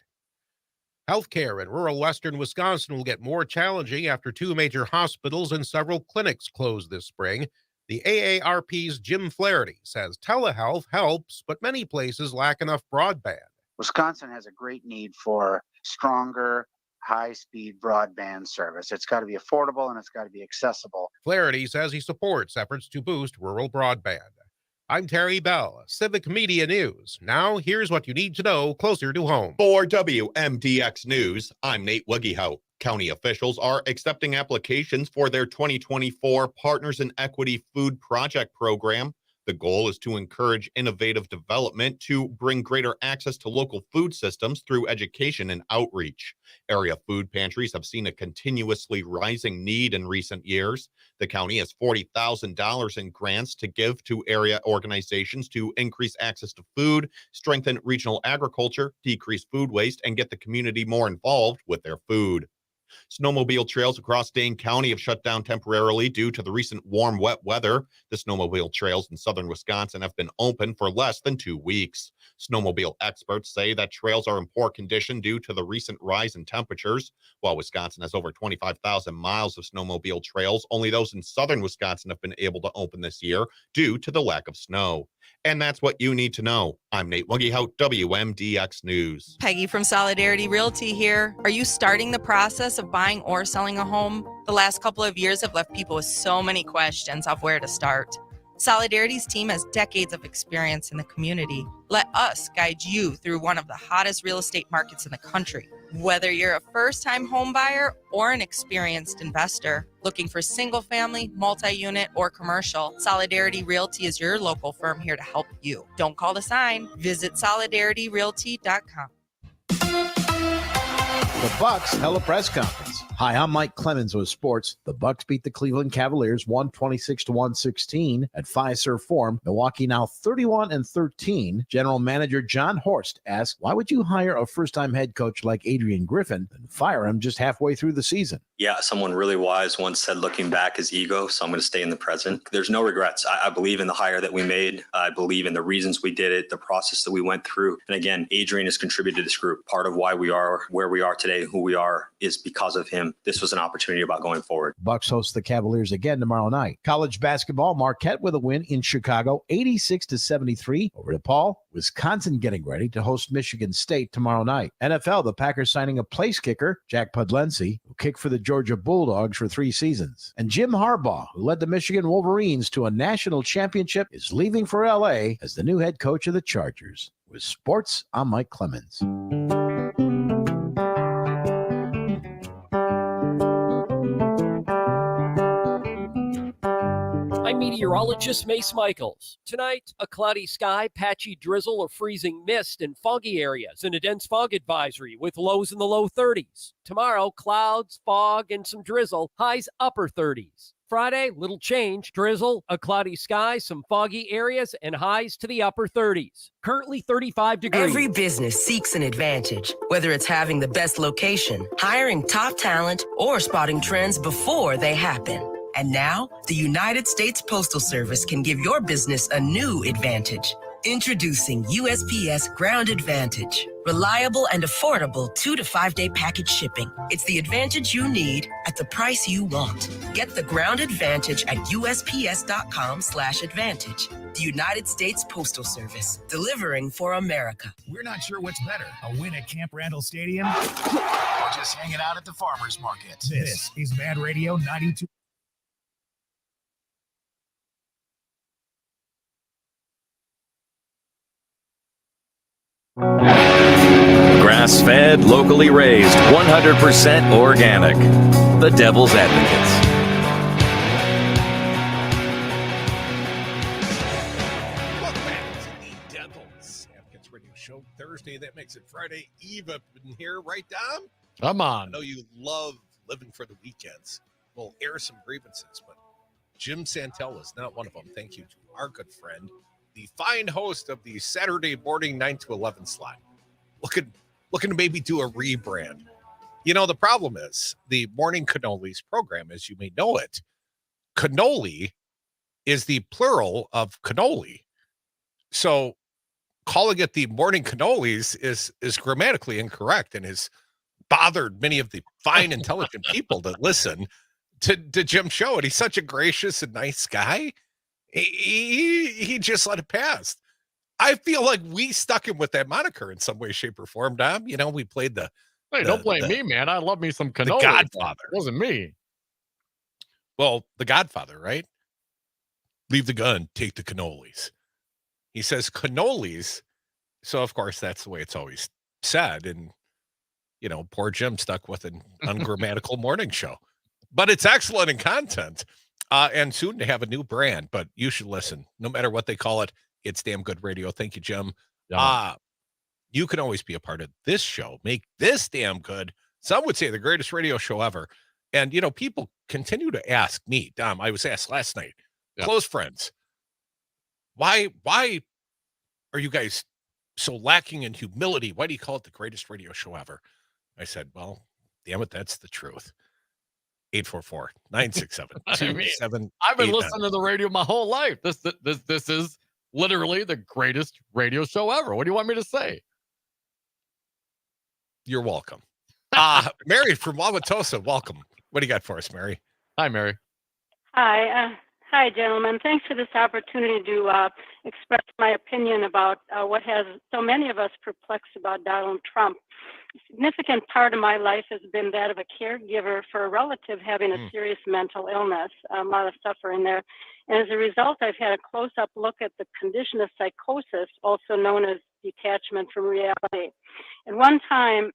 Healthcare in rural western Wisconsin will get more challenging after 2 major hospitals and several clinics closed this spring. The AARP's Jim Flaherty says telehealth helps, but many places lack enough broadband. Wisconsin has a great need for stronger, high-speed broadband service. It's got to be affordable and it's got to be accessible. Flaherty says he supports efforts to boost rural broadband. I'm Terry Bell, Civic Media News. Now, here's what you need to know closer to home. For WMDX News, I'm Nate Wuggyhout. County officials are accepting applications for their 2024 Partners in Equity Food Project Program. The goal is to encourage innovative development to bring greater access to local food systems through education and outreach. Area food pantries have seen a continuously rising need in recent years. The county has $40,000 in grants to give to area organizations to increase access to food, strengthen regional agriculture, decrease food waste, and get the community more involved with their food. Snowmobile trails across Dane County have shut down temporarily due to the recent warm, wet weather. The snowmobile trails in southern Wisconsin have been open for less than 2 weeks. Snowmobile experts say that trails are in poor condition due to the recent rise in temperatures. While Wisconsin has over 25,000 miles of snowmobile trails, only those in southern Wisconsin have been able to open this year due to the lack of snow. And that's what you need to know. I'm Nate Wuggyhout, WMDX News. Peggy from Solidarity Realty here. Are you starting the process of buying or selling a home? The last couple of years have left people with so many questions of where to start. Solidarity's team has decades of experience in the community. Let us guide you through one of the hottest real estate markets in the country. Whether you're a first-time home buyer or an experienced investor looking for single-family, multi-unit, or commercial, Solidarity Realty is your local firm here to help you. Don't call the sign. Visit solidarityrealty.com. The Bucks held a press conference. Hi, I'm Mike Clemens with sports. The Bucks beat the Cleveland Cavaliers 126-116 at Fiserv Forum. Milwaukee now 31-13. General Manager John Horst asked, "Why would you hire a first-time head coach like Adrian Griffin and fire him just halfway through the season?" Yeah, someone really wise once said, looking back is ego, so I'm going to stay in the present. There's no regrets. I believe in the hire that we made. I believe in the reasons we did it, the process that we went through. And again, Adrian has contributed to this group. Part of why we are where we are today, who we are, is because of him. This was an opportunity about going forward. Bucks host the Cavaliers again tomorrow night. College basketball, Marquette with a win in Chicago, 86-73 over DePaul. Wisconsin getting ready to host Michigan State tomorrow night. NFL, the Packers signing a place kicker, Jack Pudlency, who kicked for the Georgia Bulldogs for 3 seasons. And Jim Harbaugh, who led the Michigan Wolverines to a national championship, is leaving for L.A. as the new head coach of the Chargers. With sports, I'm Mike Clemens. I'm meteorologist Mace Michaels. Tonight, a cloudy sky, patchy drizzle or freezing mist in foggy areas, and a dense fog advisory with lows in the low 30s. Tomorrow, clouds, fog, and some drizzle, highs upper 30s. Friday, little change, drizzle, a cloudy sky, some foggy areas, and highs to the upper 30s. Currently 35 degrees. Every business seeks an advantage, whether it's having the best location, hiring top talent, or spotting trends before they happen. And now, the United States Postal Service can give your business a new advantage. Introducing USPS Ground Advantage. Reliable and affordable 2 to 5 day package shipping. It's the advantage you need at the price you want. Get the Ground Advantage at USPS.com/advantage. The United States Postal Service, delivering for America. We're not sure what's better, a win at Camp Randall Stadium or just hanging out at the farmer's market. This is Mad Radio 92. Grass-fed, locally raised, 100% organic. The Devil's Advocates. Welcome back to the Devil's Advocates Radio Show. Thursday, that makes it Friday Eve up in here, right, Dom? Come I on. know you love living for the weekends. We'll air some grievances, but Jim Santel is not one of them. Thank you to our good friend, the fine host of the Saturday morning 9 to 11 slot. Looking to maybe do a rebrand. You know, the problem is the Morning Cannolis program, as you may know it, cannoli is the plural of cannoli. So calling it the Morning Cannolis is grammatically incorrect and has bothered many of the fine, intelligent people that listen to Jim's show. And he's such a gracious and nice guy. He just let it pass. I feel like we stuck him with that moniker in some way, shape, or form, Dom. You know, we played the... Hey, don't blame me, man. I love me some cannoli. The Godfather. It wasn't me. Well, the Godfather, right? Leave the gun, take the cannolis. He says cannolis. So, of course, that's the way it's always said. And, poor Jim stuck with an ungrammatical morning show. But it's excellent in content. And soon to have a new brand. But you should listen. No matter what they call it, it's damn good radio. Thank you, Jim. You can always be a part of this show. Make this damn good. Some would say the greatest radio show ever. And, people continue to ask me, Dom, I was asked last night, close friends, why are you guys so lacking in humility? Why do you call it the greatest radio show ever? I said, well, damn it, that's the truth. 844-967-2789. I've been listening to the radio my whole life. This is literally the greatest radio show ever. What do you want me to say? You're welcome. Mary from Wauwatosa, welcome. What do you got for us, Mary? Hi, Mary. Hi. Hi, gentlemen. Thanks for this opportunity to express my opinion about what has so many of us perplexed about Donald Trump. A significant part of my life has been that of a caregiver for a relative having a serious mental illness, a lot of suffering there. And as a result, I've had a close-up look at the condition of psychosis, also known as detachment from reality. And one time,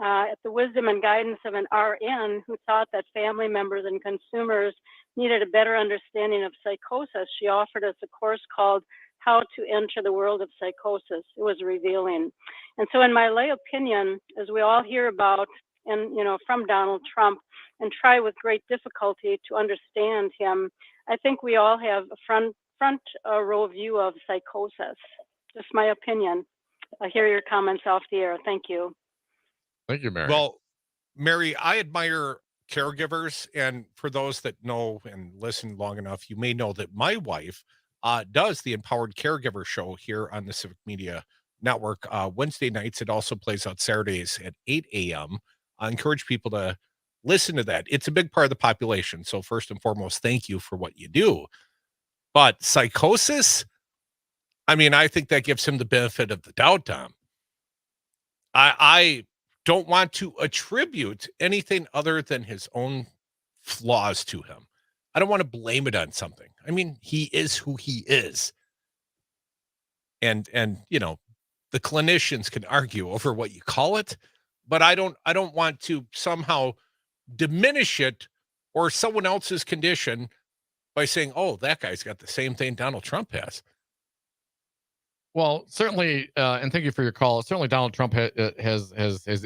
at the wisdom and guidance of an RN who thought that family members and consumers needed a better understanding of psychosis, she offered us a course called How to Enter the World of Psychosis. It was revealing. And so in my lay opinion, as we all hear about and from Donald Trump and try with great difficulty to understand him, I think we all have a front row view of psychosis. Just my opinion. I hear your comments off the air. Thank you. Thank you, Mary. Well, Mary, I admire caregivers. And for those that know and listen long enough, you may know that my wife does the Empowered Caregiver show here on the Civic Media Network Wednesday nights. It also plays out Saturdays at 8 a.m. I encourage people to listen to that. It's a big part of the population. So first and foremost, thank you for what you do. But psychosis, I think that gives him the benefit of the doubt, Tom. I don't want to attribute anything other than his own flaws to him. I don't want to blame it on something. He is who he is. And the clinicians can argue over what you call it, but I don't want to somehow diminish it or someone else's condition by saying, oh, that guy's got the same thing Donald Trump has. Well, certainly, and thank you for your call. Certainly, Donald Trump has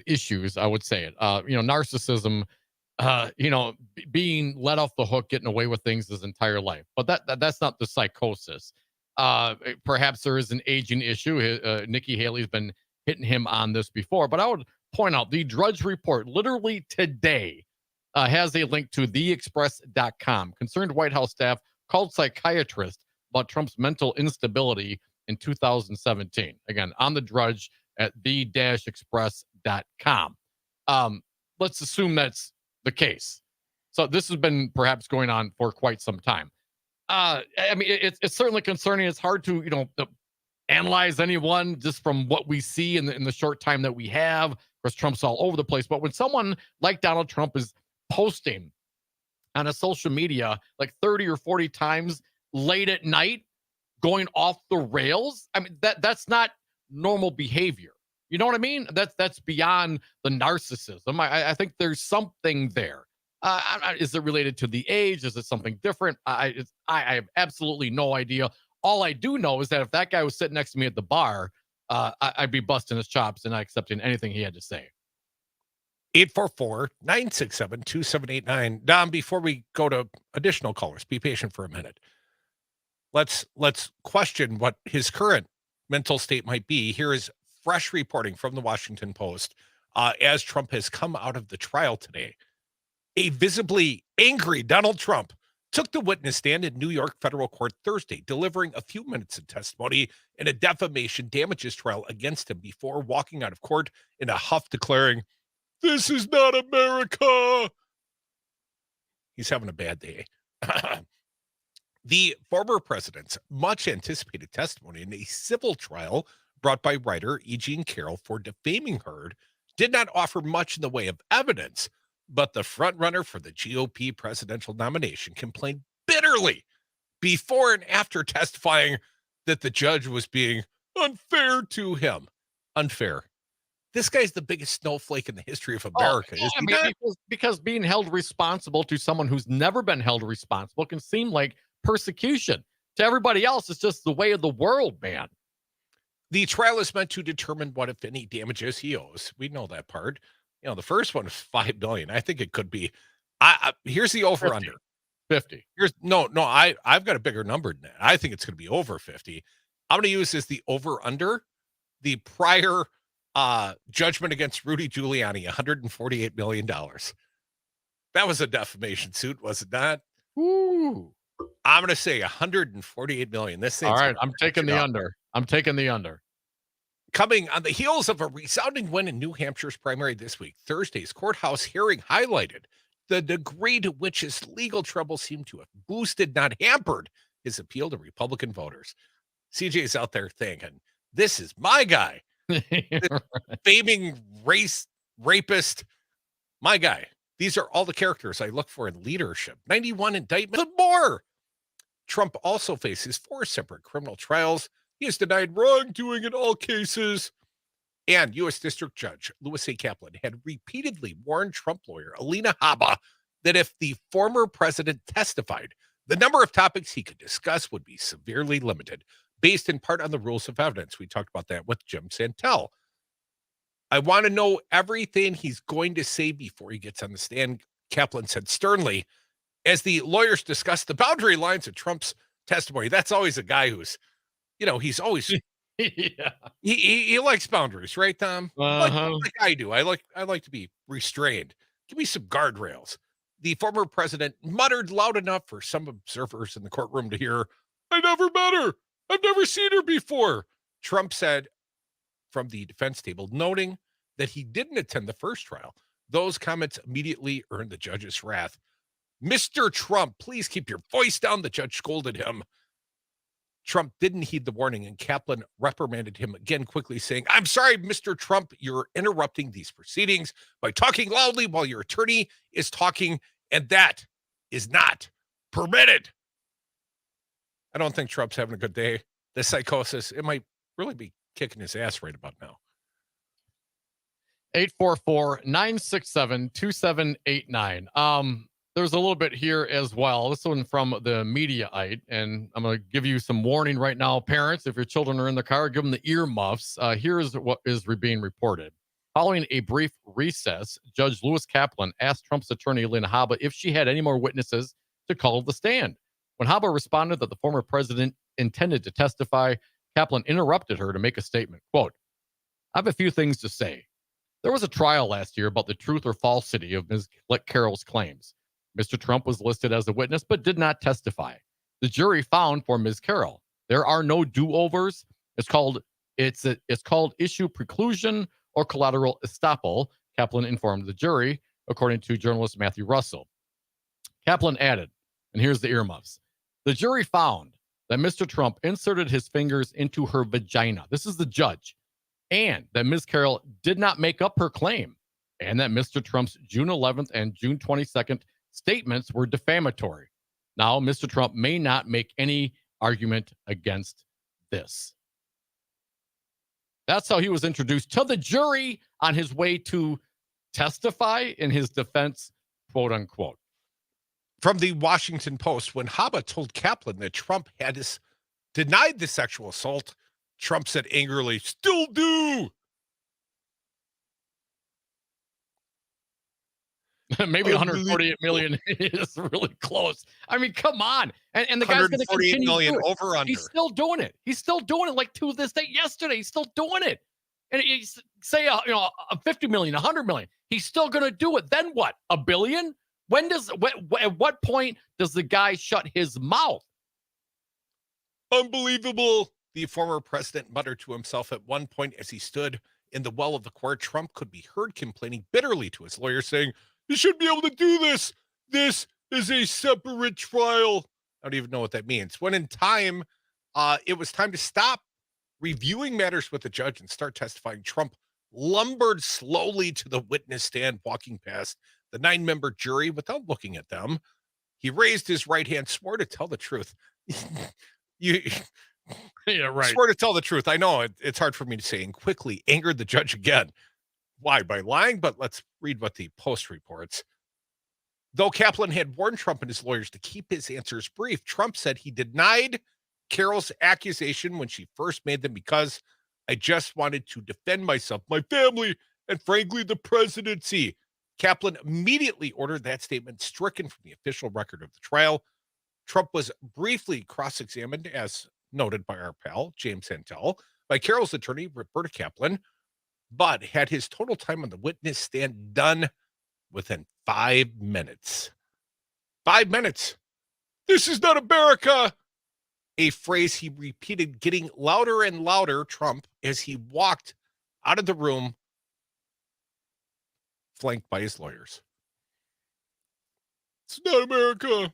issues. I would say it. Narcissism. Being let off the hook, getting away with things his entire life. But that's not the psychosis. Perhaps there is an aging issue. Nikki Haley's been hitting him on this before. But I would point out the Drudge Report, literally today, has a link to theexpress.com. Concerned White House staff called psychiatrist about Trump's mental instability in 2017. Again, on the Drudge at the-express.com. Let's assume that's the case. So this has been perhaps going on for quite some time. It's certainly concerning. It's hard to, analyze anyone just from what we see in the short time that we have. Of course, Trump's all over the place. But when someone like Donald Trump is posting on a social media like 30 or 40 times late at night, going off the rails, that's not normal behavior. You know what I mean? That's beyond the narcissism. I think there's something there. Is it related to the age? Is it something different? I have absolutely no idea. All I do know is that if that guy was sitting next to me at the bar, I'd be busting his chops and not accepting anything he had to say. 844-967-2789. Dom, before we go to additional callers, be patient for a minute. Let's question what his current mental state might be. Here is fresh reporting from the Washington Post as Trump has come out of the trial today. A visibly angry Donald Trump took the witness stand in New York federal court Thursday, delivering a few minutes of testimony in a defamation damages trial against him before walking out of court in a huff, declaring, "This is not America." He's having a bad day. The former president's much anticipated testimony in a civil trial brought by writer E. Jean Carroll for defaming her did not offer much in the way of evidence, but the frontrunner for the GOP presidential nomination complained bitterly before and after testifying that the judge was being unfair to him. Unfair. This guy's the biggest snowflake in the history of America. Is he not? Because being held responsible to someone who's never been held responsible can seem like persecution. To everybody else, it's just the way of the world, man. The trial is meant to determine what, if any, damages he owes. We know that part. The first one is $5 billion. I think it could be. Here's the over under 50. I've got a bigger number than that. I think it's going to be over 50. I'm going to use as the over under the prior judgment against Rudy Giuliani, $148 million. That was a defamation suit, was it not? Ooh. I'm going to say $148 million. This thing's all right. I'm taking the under. I'm taking the under. Coming on the heels of a resounding win in New Hampshire's primary this week, Thursday's courthouse hearing highlighted the degree to which his legal troubles seem to have boosted, not hampered, his appeal to Republican voters. CJ's out there thinking, this is my guy. Faming race rapist, my guy. These are all the characters I look for in leadership. 91 indictments and more. Trump also faces 4 separate criminal trials. He has denied wrongdoing in all cases. And U.S. District Judge Louis A. Kaplan had repeatedly warned Trump lawyer Alina Habba that if the former president testified, the number of topics he could discuss would be severely limited, based in part on the rules of evidence. We talked about that with Jim Santel. I want to know everything he's going to say before he gets on the stand, Kaplan said sternly, as the lawyers discussed the boundary lines of Trump's testimony. That's always a guy who's, he's always, he likes boundaries, right, Tom? Like I do. I like to be restrained. Give me some guardrails. The former president muttered loud enough for some observers in the courtroom to hear, "I never met her. I've never seen her before," Trump said from the defense table, noting that he didn't attend the first trial. Those comments immediately earned the judge's wrath. "Mr. Trump, please keep your voice down," the judge scolded him. Trump didn't heed the warning, and Kaplan reprimanded him again, quickly saying, "I'm sorry, Mr. Trump, you're interrupting these proceedings by talking loudly while your attorney is talking, and that is not permitted." I don't think Trump's having a good day. The psychosis, it might really be kicking his ass right about now. 844-967-2789. There's a little bit here as well. This one from the Mediaite, and I'm going to give you some warning right now, parents. If your children are in the car, give them the earmuffs. Here's what is being reported. Following a brief recess, Judge Louis Kaplan asked Trump's attorney, Alina Habba, if she had any more witnesses to call the stand. When Habba responded that the former president intended to testify, Kaplan interrupted her to make a statement. Quote, "I have a few things to say. There was a trial last year about the truth or falsity of Ms. Carroll's claims. Mr. Trump was listed as a witness but did not testify. The jury found for Ms. Carroll. There are no do-overs. It's called issue preclusion or collateral estoppel," Kaplan informed the jury, according to journalist Matthew Russell. Kaplan added, and here's the earmuffs, "The jury found that Mr. Trump inserted his fingers into her vagina." This is the judge. "And that Ms. Carroll did not make up her claim, and that Mr. Trump's June 11th and June 22nd statements were defamatory. Now, Mr. Trump may not make any argument against this." That's how he was introduced to the jury on his way to testify in his defense, quote unquote. From the Washington Post, when Habba told Kaplan that Trump had denied the sexual assault, Trump said angrily, "Still do." Maybe 148 million is really close. I mean, come on. And the guy's going to continue million to do it. over under. He's still doing it. He's still doing it like to this day yesterday. He's still doing it. And he's say, a 50 million, 100 million. He's still going to do it. Then what? A billion? At what point does the guy shut his mouth? Unbelievable. The former president muttered to himself at one point as he stood in the well of the court. Trump could be heard complaining bitterly to his lawyer, saying, "You shouldn't be able to do this. This is a separate trial." I don't even know what that means. When in time, it was time to stop reviewing matters with the judge and start testifying, Trump lumbered slowly to the witness stand, walking past the 9-member jury without looking at them. He raised his right hand, swore to tell the truth. Yeah, right. Swear to tell the truth. I know it's hard for me to say, and quickly angered the judge again. Why? By lying? But let's read what the Post reports. Though Kaplan had warned Trump and his lawyers to keep his answers brief, Trump said he denied Carol's accusation when she first made them because I just wanted to defend myself, my family, and frankly, the presidency. Kaplan immediately ordered that statement stricken from the official record of the trial. Trump was briefly cross-examined, as noted by our pal, James Santel, by Carol's attorney, Roberta Kaplan, but had his total time on the witness stand done within 5 minutes. 5 minutes. This is not America. A phrase he repeated, getting louder and louder, Trump, as he walked out of the room, flanked by his lawyers. It's not America.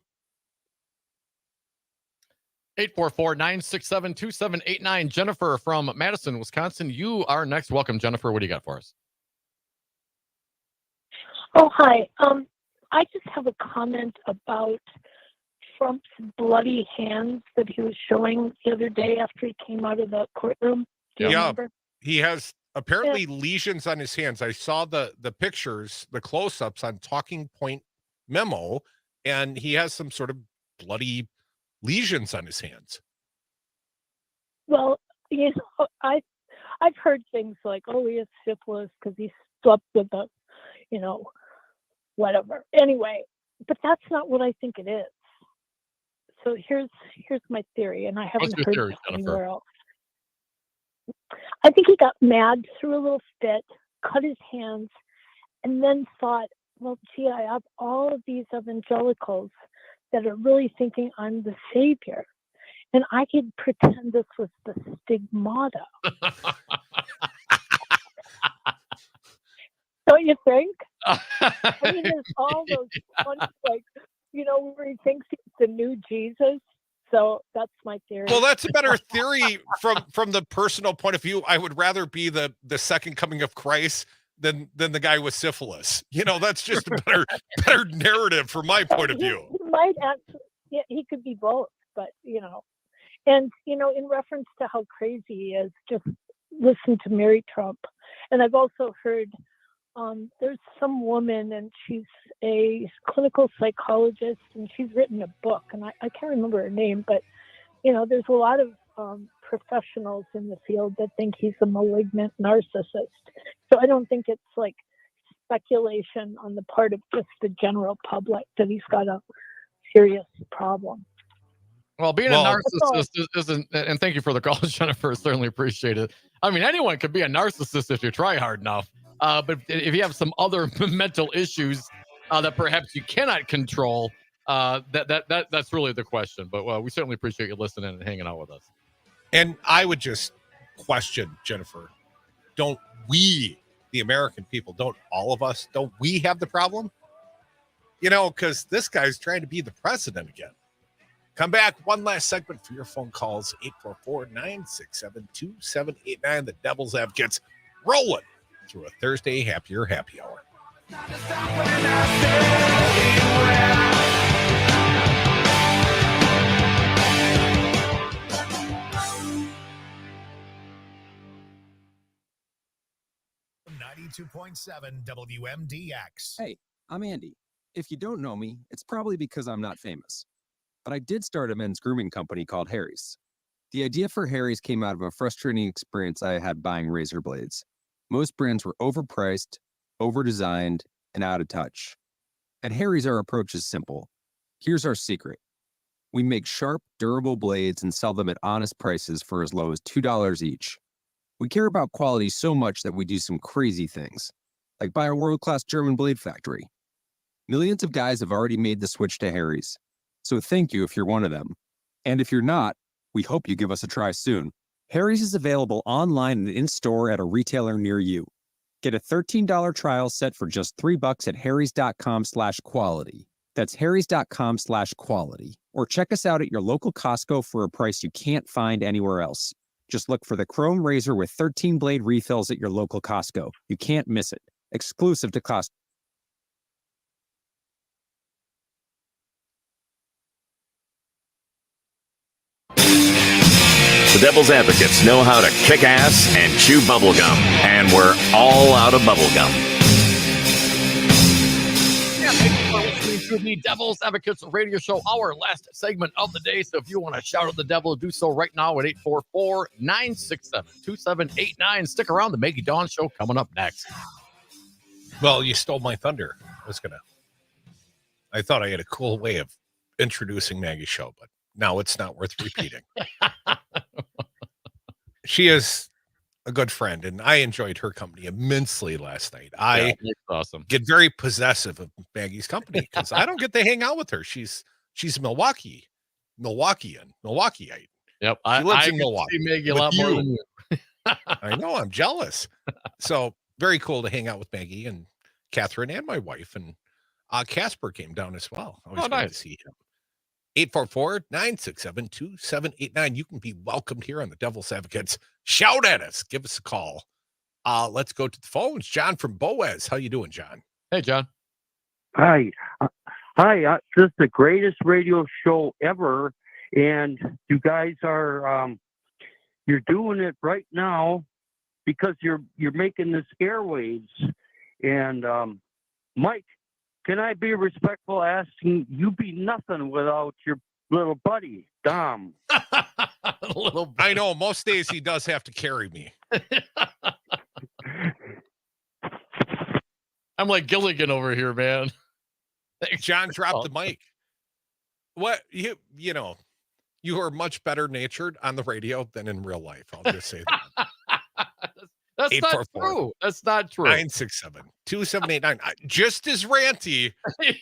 844-967-2789. Jennifer from Madison, Wisconsin. You are next. Welcome, Jennifer. What do you got for us? Oh, hi. I just have a comment about Trump's bloody hands that he was showing the other day after he came out of the courtroom. Do you remember? He has apparently lesions on his hands. I saw the pictures, the close-ups on Talking Point Memo, and he has some sort of bloody lesions on his hands. Well, you know, I've heard things like, oh, he has syphilis because he slept with a, you know, whatever. Anyway, but that's not what I think it is. So here's my theory, and I haven't heard theory, this Jennifer? anywhere else. I think he got mad, threw a little fit, cut his hands, and then thought, well, gee, I have all of these evangelicals that are really thinking I'm the savior, and I could pretend this was the stigmata. Don't you think? I mean, there's all those funny, like, you know, where he thinks he's the new Jesus. So that's my theory. Well, that's a better theory from the personal point of view. I would rather be the second coming of Christ than the guy with syphilis. You know, that's just a better narrative from my point of view. He might actually, yeah, he could be both, but you know, and you know, in reference to how crazy he is, just listen to Mary Trump. And I've also heard there's some woman, and she's a clinical psychologist, and she's written a book, and I can't remember her name, but you know, there's a lot of professionals in the field that think he's a malignant narcissist. So I don't think it's like speculation on the part of just the general public that he's got a serious problem. Well, being a narcissist isn't, and thank you for the call, Jennifer. Certainly appreciate it. I mean, anyone could be a narcissist if you try hard enough. But if you have some other mental issues that perhaps you cannot control, that's really the question. But we certainly appreciate you listening and hanging out with us. And I would just question, Jennifer, don't we, the American people, don't all of us, don't we have the problem? You know, because this guy's trying to be the president again. Come back. One last segment for your phone calls. 844-967-2789. The Devil's Advocates rolling through a Thursday happy hour. .7 WMDX. Hey, I'm Andy. If you don't know me, it's probably because I'm not famous. But I did start a men's grooming company called Harry's. The idea for Harry's came out of a frustrating experience I had buying razor blades. Most brands were overpriced, overdesigned, and out of touch. At Harry's, our approach is simple. Here's our secret. We make sharp, durable blades and sell them at honest prices for as low as $2 each. We care about quality so much that we do some crazy things, like buy a world-class German blade factory. Millions of guys have already made the switch to Harry's, so thank you if you're one of them. And if you're not, we hope you give us a try soon. Harry's is available online and in-store at a retailer near you. Get a $13 trial set for just $3 at harrys.com/quality. That's harrys.com/quality. Or check us out at your local Costco for a price you can't find anywhere else. Just look for the Chrome Razor with 13 blade refills at your local Costco. You can't miss it. Exclusive to Costco. The Devil's Advocates know how to kick ass and chew bubblegum, and we're all out of bubblegum. Yeah, thank you for listening to the Devil's Advocates Radio Show, our last segment of the day. So if you want to shout at the devil, do so right now at 844-967-2789. Stick around. The Maggie Dawn Show coming up next. Well, you stole my thunder. I thought I had a cool way of introducing Maggie's show, but now it's not worth repeating. She is a good friend, and I enjoyed her company immensely last night. I awesome. Get very possessive of Maggie's company because I don't get to hang out with her. She's Milwaukeeite. Yep, She lives in get to Milwaukee. see Maggie a with lot more you. than you. I know, I'm jealous. So very cool to hang out with Maggie and Catherine and my wife, and Casper came down as well. Always great to see him. 844-967-2789. You can be welcomed here on the Devil's Advocates. Shout at us. Give us a call. Let's go to the phones. John from Boaz. How you doing, John? Hey, John. Hi. Hi. This is the greatest radio show ever. And you guys are, you're doing it right now because you're making this airwaves. And, Mike, can I be respectful asking you be nothing without your little buddy, Dom? I know. Most days he does have to carry me. I'm like Gilligan over here, man. John dropped the mic. What you know, you are much better natured on the radio than in real life. I'll just say that. That's not true. That's not true. 967-2789. Just as ranty,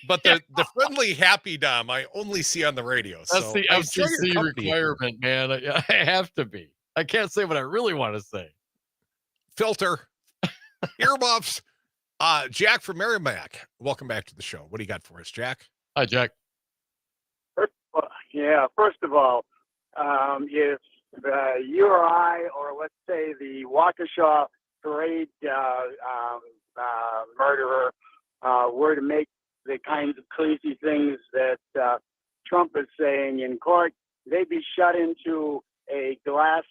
but the friendly, happy Dom I only see on the radio. That's so the FCC requirement, man. I have to be. I can't say what I really want to say. Filter, earmuffs. Jack from Merrimack. Welcome back to the show. What do you got for us, Jack? Hi, Jack. First of all, if you or I, or let's say the Waukesha parade murderer, were to make the kinds of crazy things that Trump is saying in court, they'd be shut into a glass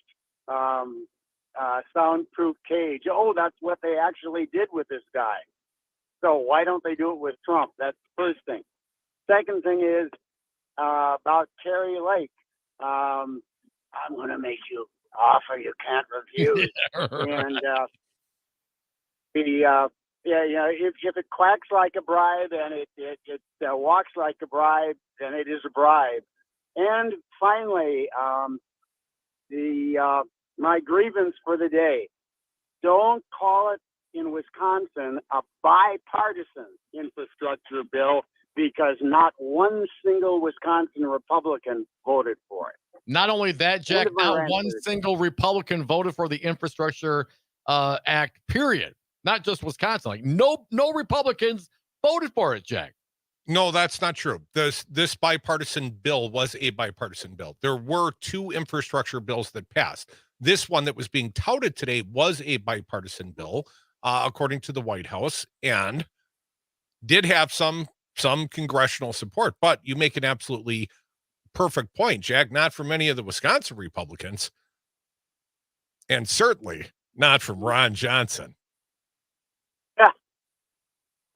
soundproof cage. Oh, that's what they actually did with this guy. So why don't they do it with Trump? That's the first thing. Second thing is about Kerry Lake. I'm going to make you offer you can't refuse. And if it quacks like a bribe and it walks like a bribe, then it is a bribe. And finally, my grievance for the day: don't call it in Wisconsin a bipartisan infrastructure bill, because not one single Wisconsin Republican voted for it. Not only that, Jack, not one single Republican voted for the Infrastructure Act, period. Not just Wisconsin. Like no Republicans voted for it, Jack. No, that's not true. This bipartisan bill was a bipartisan bill. There were two infrastructure bills that passed. This one that was being touted today was a bipartisan bill, according to the White House, and did have some congressional support. But you make an absolutely perfect point, Jack. Not from any of the Wisconsin Republicans, and certainly not from Ron Johnson. Yeah.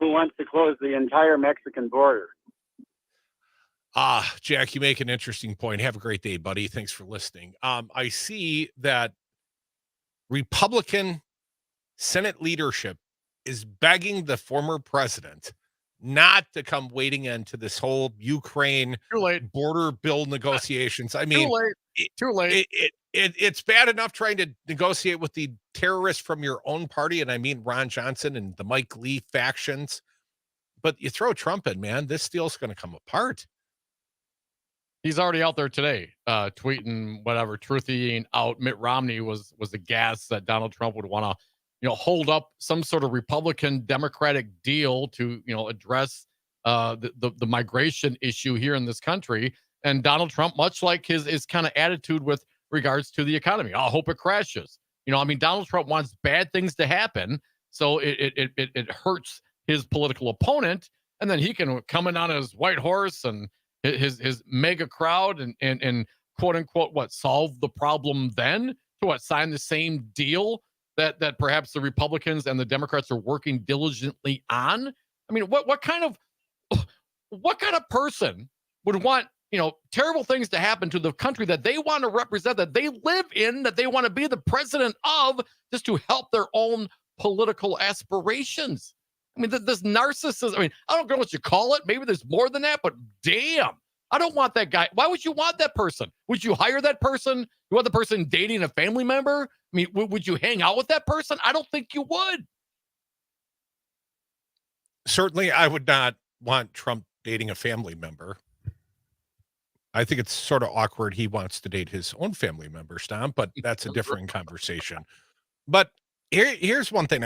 Who wants to close the entire Mexican border? Jack, you make an interesting point. Have a great day, buddy. Thanks for listening. I see that Republican Senate leadership is begging the former president not to come wading into this whole Ukraine border bill negotiations. I mean, too late. It's bad enough trying to negotiate with the terrorists from your own party, and I mean Ron Johnson and the Mike Lee factions. But you throw Trump in, man, this deal's going to come apart. He's already out there today, tweeting whatever, truthying out. Mitt Romney was aghast that Donald Trump would want to, hold up some sort of Republican Democratic deal to, address the migration issue here in this country. And Donald Trump, much like his kind of attitude with regards to the economy, I hope it crashes. Donald Trump wants bad things to happen, so it hurts his political opponent, and then he can come in on his white horse and his mega crowd and quote unquote, solve the problem then? To sign the same deal that perhaps the Republicans and the Democrats are working diligently on? I mean, what kind of person would want, terrible things to happen to the country that they want to represent, that they live in, that they want to be the president of, just to help their own political aspirations? I mean, this narcissism, I don't know what you call it. Maybe there's more than that, but damn, I don't want that guy. Why would you want that person? Would you hire that person? You want the person dating a family member? I mean, would you hang out with that person? I don't think you would. Certainly, I would not want Trump dating a family member. I think it's sort of awkward he wants to date his own family members, Tom, but that's a different conversation. But here's one thing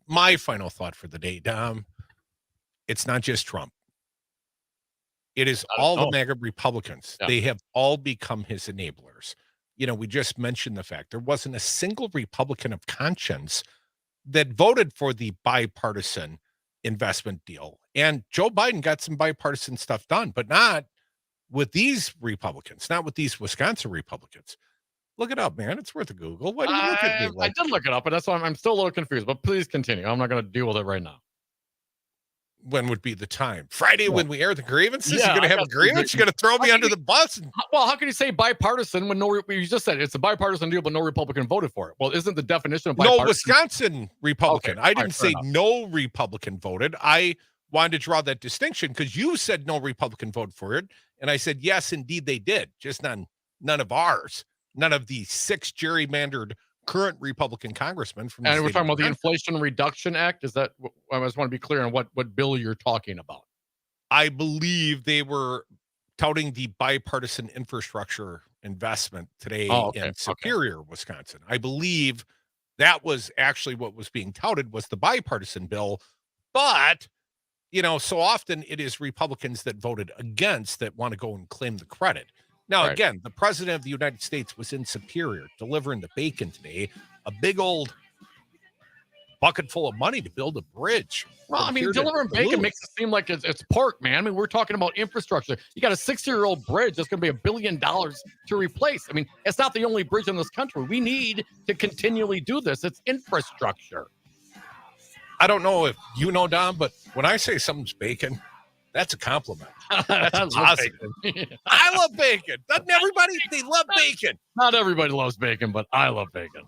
my final thought for the day, Dom. It's not just Trump. It is all the MAGA Republicans. Yeah. They have all become his enablers. We just mentioned the fact there wasn't a single Republican of conscience that voted for the bipartisan investment deal. And Joe Biden got some bipartisan stuff done, but not with these Republicans, not with these Wisconsin Republicans. Look it up, man. It's worth a Google. What do you look at me like? I did look it up, but that's why I'm still a little confused. But please continue. I'm not going to deal with it right now. When would be the time? Friday when we air the grievances? You're going to have a grievance? You're going to throw me under the bus? Well, how can you say bipartisan when you just said it's a bipartisan deal, but no Republican voted for it? Well, isn't the definition of bipartisan? No Wisconsin Republican. Okay. I didn't say no Republican voted. I wanted to draw that distinction because you said no Republican voted for it. And I said, yes, indeed they did. Just none of ours. None of the 6 gerrymandered current Republican congressmen from. And we're talking about the Inflation Reduction Act. Is that? I just want to be clear on what bill you're talking about. I believe they were touting the bipartisan infrastructure investment today in Superior, Wisconsin. I believe that was actually what was being touted was the bipartisan bill, but so often it is Republicans that voted against that want to go and claim the credit. Now, again, the president of the United States was in Superior delivering the bacon today, a big old bucket full of money to build a bridge. Well, delivering bacon makes it seem like it's pork, man. We're talking about infrastructure. You got a 60-year-old bridge that's going to be $1 billion to replace. It's not the only bridge in this country. We need to continually do this. It's infrastructure. I don't know if you know, Dom, but when I say something's bacon, that's a compliment. That's awesome. I love bacon. Doesn't everybody? They love bacon. Not everybody loves bacon, but I love bacon.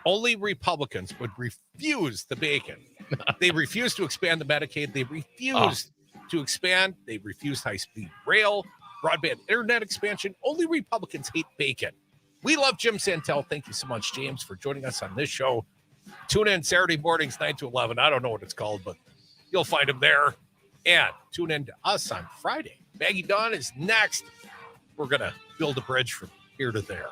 Only Republicans would refuse the bacon. They refuse to expand the Medicaid. They refuse to expand. They refuse high-speed rail, broadband internet expansion. Only Republicans hate bacon. We love Jim Santel. Thank you so much, James, for joining us on this show. Tune in Saturday mornings, 9 to 11. I don't know what it's called, but you'll find him there. And tune in to us on Friday. Maggie Dawn is next. We're going to build a bridge from here to there.